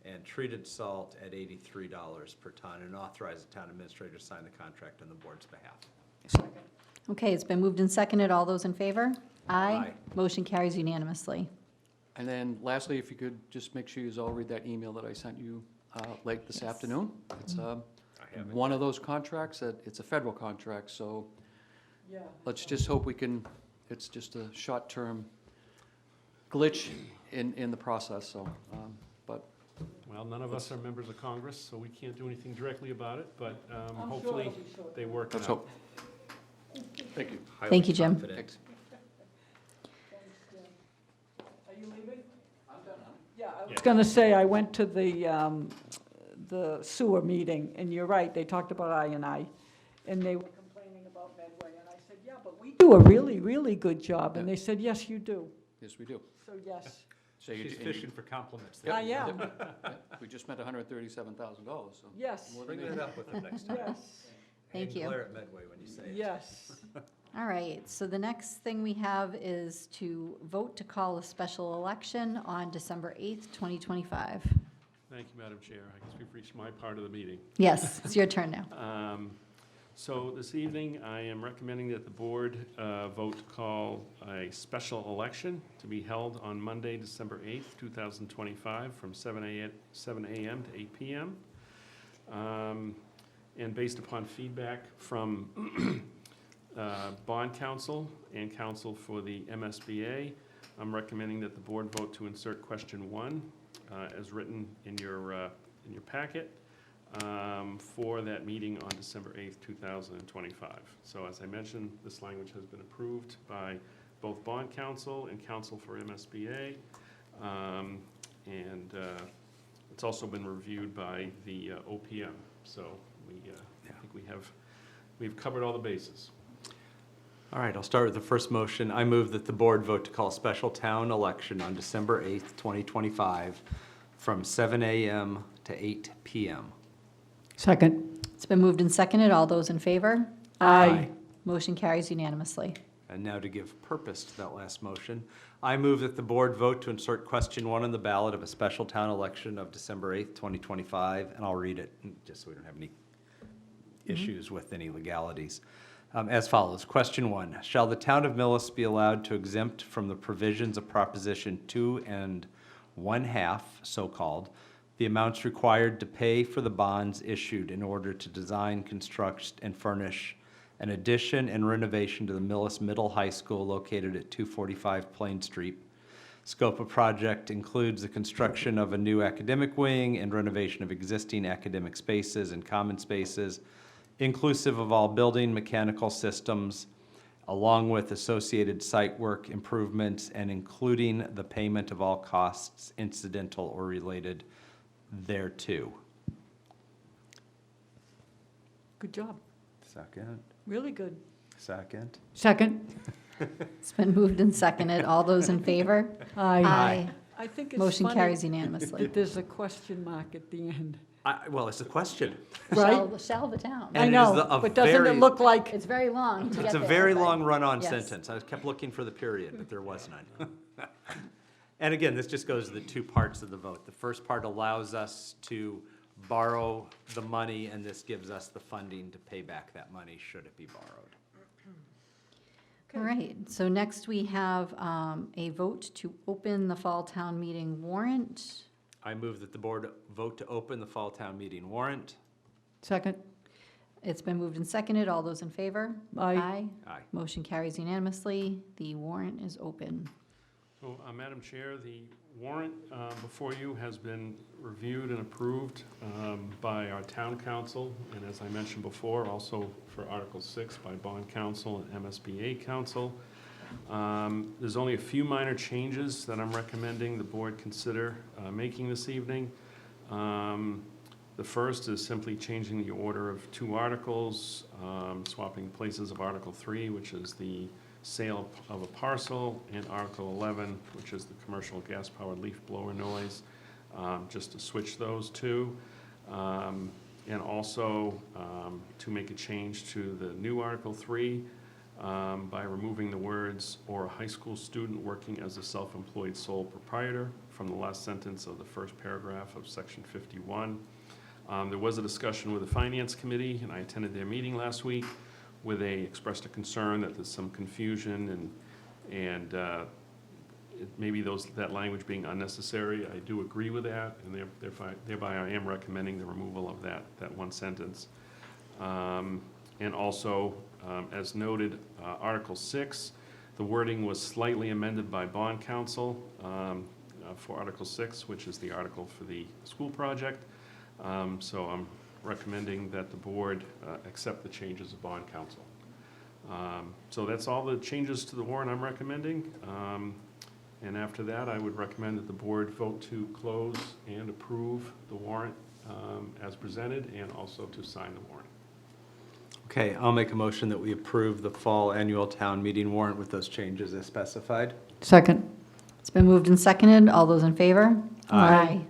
E: and treated salt at $83 per ton, and authorize the town administrator to sign the contract on the board's behalf.
A: Okay, it's been moved and seconded. All those in favor?
E: Aye.
A: Motion carries unanimously.
N: And then lastly, if you could just make sure you all read that email that I sent you late this afternoon. It's one of those contracts that, it's a federal contract, so
C: Yeah.
N: let's just hope we can, it's just a short-term glitch in the process, so, but
B: Well, none of us are members of Congress, so we can't do anything directly about it, but
C: I'm sure
B: hopefully
C: it'll be short.
B: they work it
N: let's
B: out.
N: hope. Thank you.
A: Thank you, Jim.
E: Highly confident.
N: Thanks.
C: Are you leaving? I'm done, Yeah, I was
B: Yeah.
C: going to say, I went to the sewer meeting, and you're right, they talked about I&I, and they were complaining about Medway, and I said, yeah, but we do a really, really good job, and
N: Yeah.
C: they said, yes, you do.
N: Yes, we do.
C: So, yes,
N: So you-
E: She's
N: and you-
E: fishing for compliments.
C: I am,
N: We just spent $137,000, so.
C: yes,
N: more than
E: Bring that up with them next time.
C: yes,
A: Thank
E: And
A: you.
E: glare at Medway when you say it.
C: yes.
A: All right, so the next thing we have is to vote to call a special election on December 8th, 2025.
B: Thank you, Madam Chair. I guess we've reached my part of the meeting.
A: Yes, it's your turn now.
B: So this evening, I am recommending that the board vote to call a special election to be held on Monday, December 8th, 2025, from 7 a.m. to 8 p.m. And based upon feedback from bond counsel and counsel for the MSBA, I'm recommending that the board vote to insert question 1 as written in your packet for that meeting on December 8th, 2025. So as I mentioned, this language has been approved by both bond counsel and counsel for MSBA. And it's also been reviewed by the OPM. So I think we've covered all the bases.
E: All right, I'll start with the first motion. I move that the board vote to call a special town election on December 8th, 2025, from 7 a.m. to 8 p.m.
C: Second.
A: It's been moved and seconded. All those in favor?
C: Aye.
A: Motion carries unanimously.
E: And now to give purpose to that last motion, I move that the board vote to insert question 1 on the ballot of a special town election of December 8th, 2025, and I'll read it, just so we don't have any issues with any legalities. As follows. Question 1, shall the town of Millis be allowed to exempt from the provisions of Proposition 2 and 1/2, so-called, the amounts required to pay for the bonds issued in order to design, construct, and furnish an addition and renovation to the Millis Middle High School located at 245 Plain Street. Scope of project includes the construction of a new academic wing and renovation of existing academic spaces and common spaces, inclusive of all building mechanical systems, along with associated site work improvements and including the payment of all costs incidental or related thereto.
C: Good job,
E: Second,
C: really good.
E: second.
C: Second?
A: It's been moved and seconded. All those in favor? Aye.
C: I think it's
A: Motion
C: funny
A: carries unanimously.
C: that there's a question mark at the end.
E: Well, it's a question.
C: Right?
A: Shall the town.
C: I
E: And it is
C: know,
E: a
C: but doesn't
E: very-
C: it look like,
A: It's very long to get
E: It's a
A: there,
E: very
A: but-
E: long run-on
A: yes.
E: sentence. I kept looking for the period, but there was none. And again, this just goes to the two parts of the vote. The first part allows us to borrow the money, and this gives us the funding to pay back that money should it be borrowed.
A: All right, so next we have a vote to open the fall town meeting warrant.
E: I move that the board vote to open the fall town meeting warrant.
C: second?
A: It's been moved and seconded. All those in favor?
C: Aye.
E: Aye.
A: Motion carries unanimously. The warrant is open.
B: So, Madam Chair, the warrant before you has been reviewed and approved by our town council, and as I mentioned before, also for Article 6 by bond council and MSBA council. There's only a few minor changes that I'm recommending the board consider making this evening. The first is simply changing the order of two articles, swapping places of Article 3, which is the sale of a parcel, and Article 11, which is the commercial gas-powered leaf blower noise, just to switch those two. And also to make a change to the new Article 3 by removing the words, "or a high school student working as a self-employed sole proprietor" from the last sentence of the first paragraph of Section 51. There was a discussion with the Finance Committee, and I attended their meeting last week, where they expressed a concern that there's some confusion and maybe that language being unnecessary. I do agree with that, and thereby I am recommending the removal of that one sentence. And also, as noted, Article 6, the wording was slightly amended by bond council for Article 6, which is the article for the school project. So I'm recommending that the board accept the changes of bond council. So that's all the changes to the warrant I'm recommending. And after that, I would recommend that the board vote to close and approve the warrant as presented, and also to sign the warrant.
E: Okay, I'll make a motion that we approve the fall annual town meeting warrant with those changes as specified.
C: Second?
A: It's been moved and seconded. All those in favor?
C: Aye.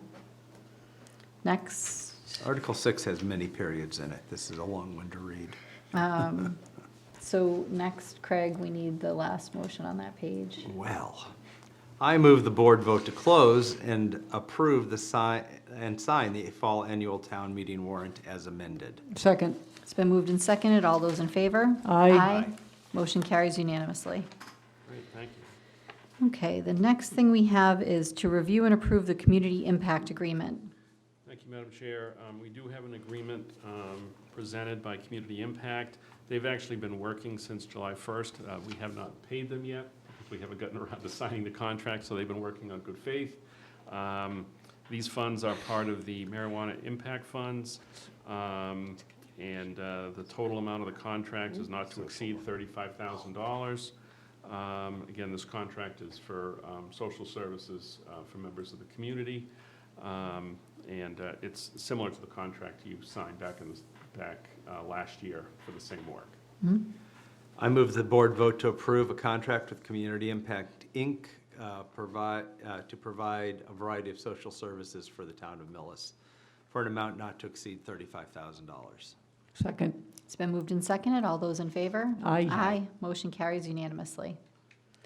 A: Next.
E: Article 6 has many periods in it. This is a long one to read.
A: So next, Craig, we need the last motion on that page.
E: Well, I move the board vote to close and approve the sign the fall annual town meeting warrant as amended.
C: Second?
A: It's been moved and seconded. All those in favor?
C: Aye.
A: Motion carries unanimously.
B: Great, thank you.
A: Okay, the next thing we have is to review and approve the community impact agreement.
B: Thank you, Madam Chair. We do have an agreement presented by Community Impact. They've actually been working since July 1st. We have not paid them yet. We haven't gotten around to signing the contract, so they've been working on good faith. These funds are part of the marijuana impact funds, and the total amount of the contract is not to exceed $35,000. Again, this contract is for social services for members of the community. And it's similar to the contract you signed back last year for the same work.
E: I move the board vote to approve a contract with Community Impact, Inc. To provide a variety of social services for the town of Millis for an amount not to exceed $35,000.
C: Second?
A: It's been moved and seconded. All those in favor?
C: Aye.
A: Aye. Motion carries unanimously.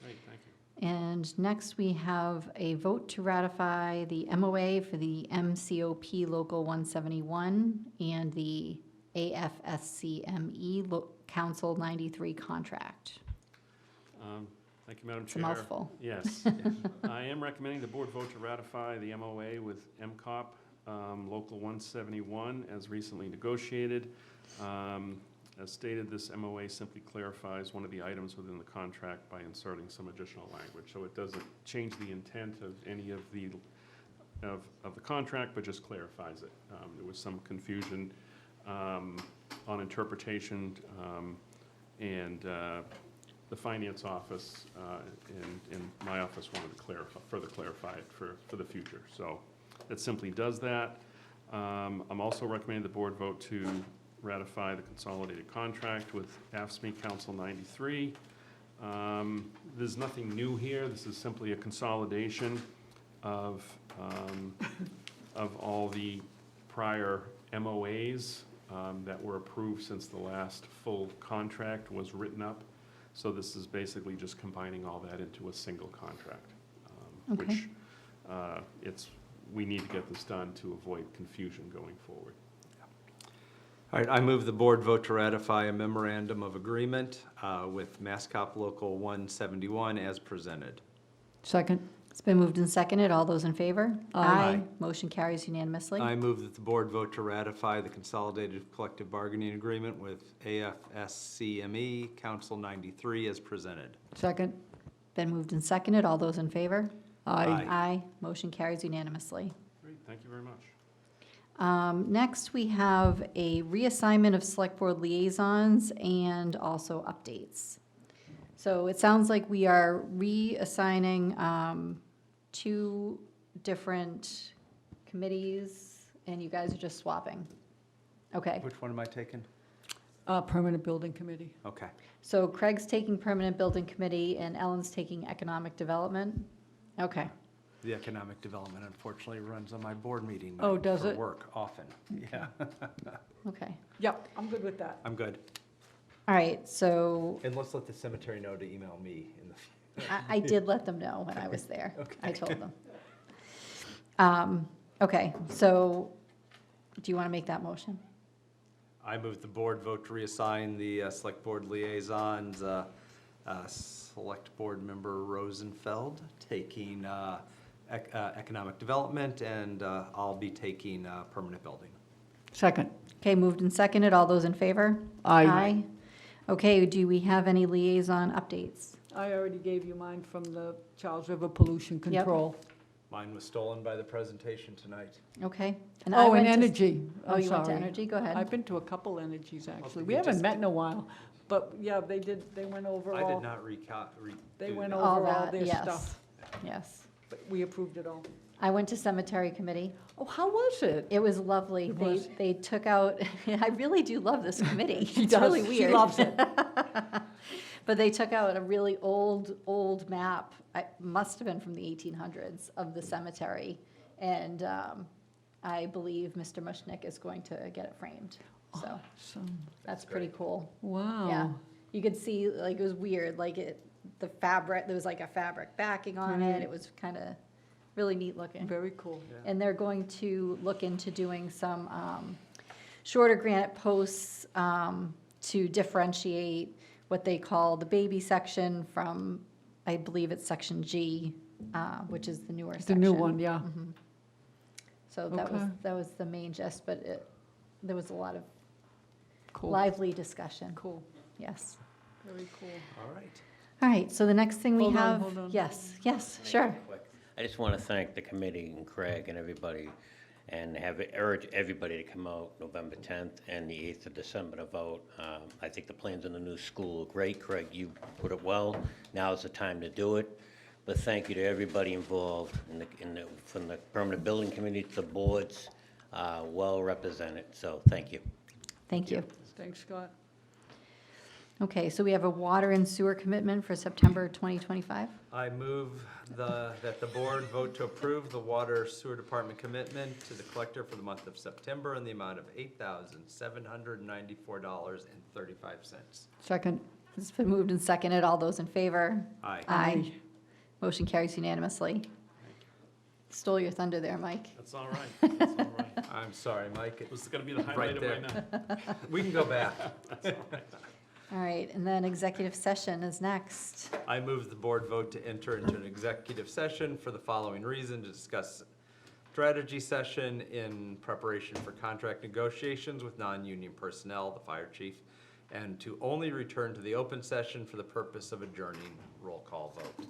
B: Great, thank you.
A: And next, we have a vote to ratify the MOA for the MCOP Local 171 and the AFSCME Council 93 contract.
B: Thank you, Madam
A: It's a
B: Chair.
A: mouthful.
B: Yes. I am recommending the board vote to ratify the MOA with MCOP, Local 171, as recently negotiated. As stated, this MOA simply clarifies one of the items within the contract by inserting some additional language. So it doesn't change the intent of any of the contract, but just clarifies it. There was some confusion on interpretation, and the finance office and my office wanted to further clarify it for the future. So it simply does that. I'm also recommending the board vote to ratify the consolidated contract with AFSCME Council 93. There's nothing new here. This is simply a consolidation of all the prior MOAs that were approved since the last full contract was written up. So this is basically just combining all that into a single contract,
A: Okay.
B: which we need to get this done to avoid confusion going forward.
E: All right, I move the board vote to ratify a memorandum of agreement with MassCop Local 171 as presented.
C: Second.
A: It's been moved and seconded. All those in favor?
E: Aye.
A: Motion carries unanimously.
E: I move that the board vote to ratify the consolidated collective bargaining agreement with AFSCME Council 93 as presented.
C: Second.
A: Been moved and seconded. All those in favor?
C: Aye.
A: Aye. Motion carries unanimously.
B: Great, thank you very much.
A: Next, we have a reassignment of select board liaisons and also updates. So it sounds like we are reassigning two different committees, and you guys are just swapping. Okay,
E: Which one am I taking?
C: Permanent Building Committee.
E: Okay.
A: so Craig's taking Permanent Building Committee, and Ellen's taking Economic Development? Okay,
E: The economic development unfortunately runs on my board meeting night
C: Oh, does
E: for
C: it?
E: work often. Yeah,
A: okay.
C: Yep, I'm good with that.
E: I'm good.
A: All right, so
E: And let's let the cemetery know to email me in the.
A: I did let them know when I was there. I
E: Okay.
A: told them. Okay, so do you want to make that motion?
E: I move the board vote to reassign the select board liaisons, select board member Rosenfeld taking economic development, and I'll be taking permanent building.
C: Second.
A: Okay, moved and seconded. All those in favor?
C: Aye.
A: Okay, do we have any liaison updates?
C: I already gave you mine from the Charles River Pollution Control.
E: Mine was stolen by the presentation tonight.
A: Okay. I
C: Oh, and
A: went to-
C: energy.
A: Oh,
C: I'm
A: you went to
C: sorry.
A: energy? Go ahead.
C: I've been to a couple energies, actually.
E: did
C: We
E: you
C: haven't
E: just-
C: met in a while, but yeah, they went over
E: I did
C: all,
E: not
C: they
E: do
C: went
E: that.
C: over all
A: that,
C: their
A: yes.
C: stuff.
A: Yes.
C: But we approved it all.
A: I went to cemetery committee.
C: Oh, how was it?
A: It was lovely.
C: It
A: They,
C: was.
A: they took out, I really do love this committee.
C: She
A: It's
C: does.
A: really weird.
C: She loves it.
A: But they took out a really old map, it must have been from the 1800s, of the cemetery. And I believe Mr. Mushnick is going to get it framed. So
C: Awesome.
A: that's pretty cool.
C: Wow.
A: Yeah. You could see, like, it was weird, like the fabric, there was like a fabric backing on it.
C: Right.
A: It was kind of really neat looking.
C: Very cool.
A: And they're going to look into doing some shorter granite posts to differentiate what they call the baby section from, I believe it's section G, which is the newer
C: The
A: section.
C: new one, yeah.
A: Mhm. So
C: Okay.
A: that was the main gist, but there was a lot of
C: Cool.
A: lively discussion.
C: Cool.
A: Yes.
C: Very cool.
E: All right.
A: All right, so the next thing we
C: Hold on,
A: have.
C: hold on.
A: Yes, sure.
H: I just want to thank the committee and Craig and everybody, and urge everybody to come out November 10th and the 8th of December to vote. I think the plans in the new school are great. Craig, you put it well. Now is the time to do it. But thank you to everybody involved, from the permanent building committee to the boards, well represented. So thank you.
A: Thank you.
C: Thanks, Scott.
A: Okay, so we have a water and sewer commitment for September 2025.
E: I move that the board vote to approve the water sewer department commitment to the collector for the month of September in the amount of $8,794.35.
C: Second.
A: It's been moved and seconded. All those in favor?
E: Aye.
A: Aye. Motion carries unanimously. Stole your thunder there, Mike.
B: That's all right, that's all right.
E: I'm sorry, Mike.
B: It was gonna be the
E: Right
B: highlight of my
E: there.
B: night.
E: We can go back.
A: All right, and then executive session is next.
E: I move the board vote to enter into an executive session for the following reason: to discuss strategy session in preparation for contract negotiations with non-union personnel, the fire chief, and to only return to the open session for the purpose of adjourning. Roll call vote.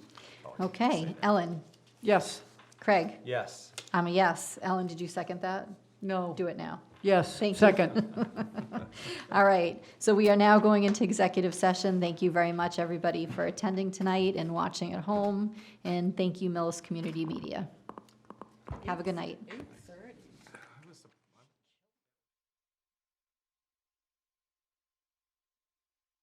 A: Okay, Ellen,
C: Yes.
A: Craig,
E: Yes.
A: I'm a yes. Ellen, did you second that?
C: No.
A: Do it now.
C: Yes.
A: Thank you.
C: Second.
A: All right, so we are now going into executive session. Thank you very much, everybody, for attending tonight and watching at home, and thank you, Millis Community Media. Have a good night.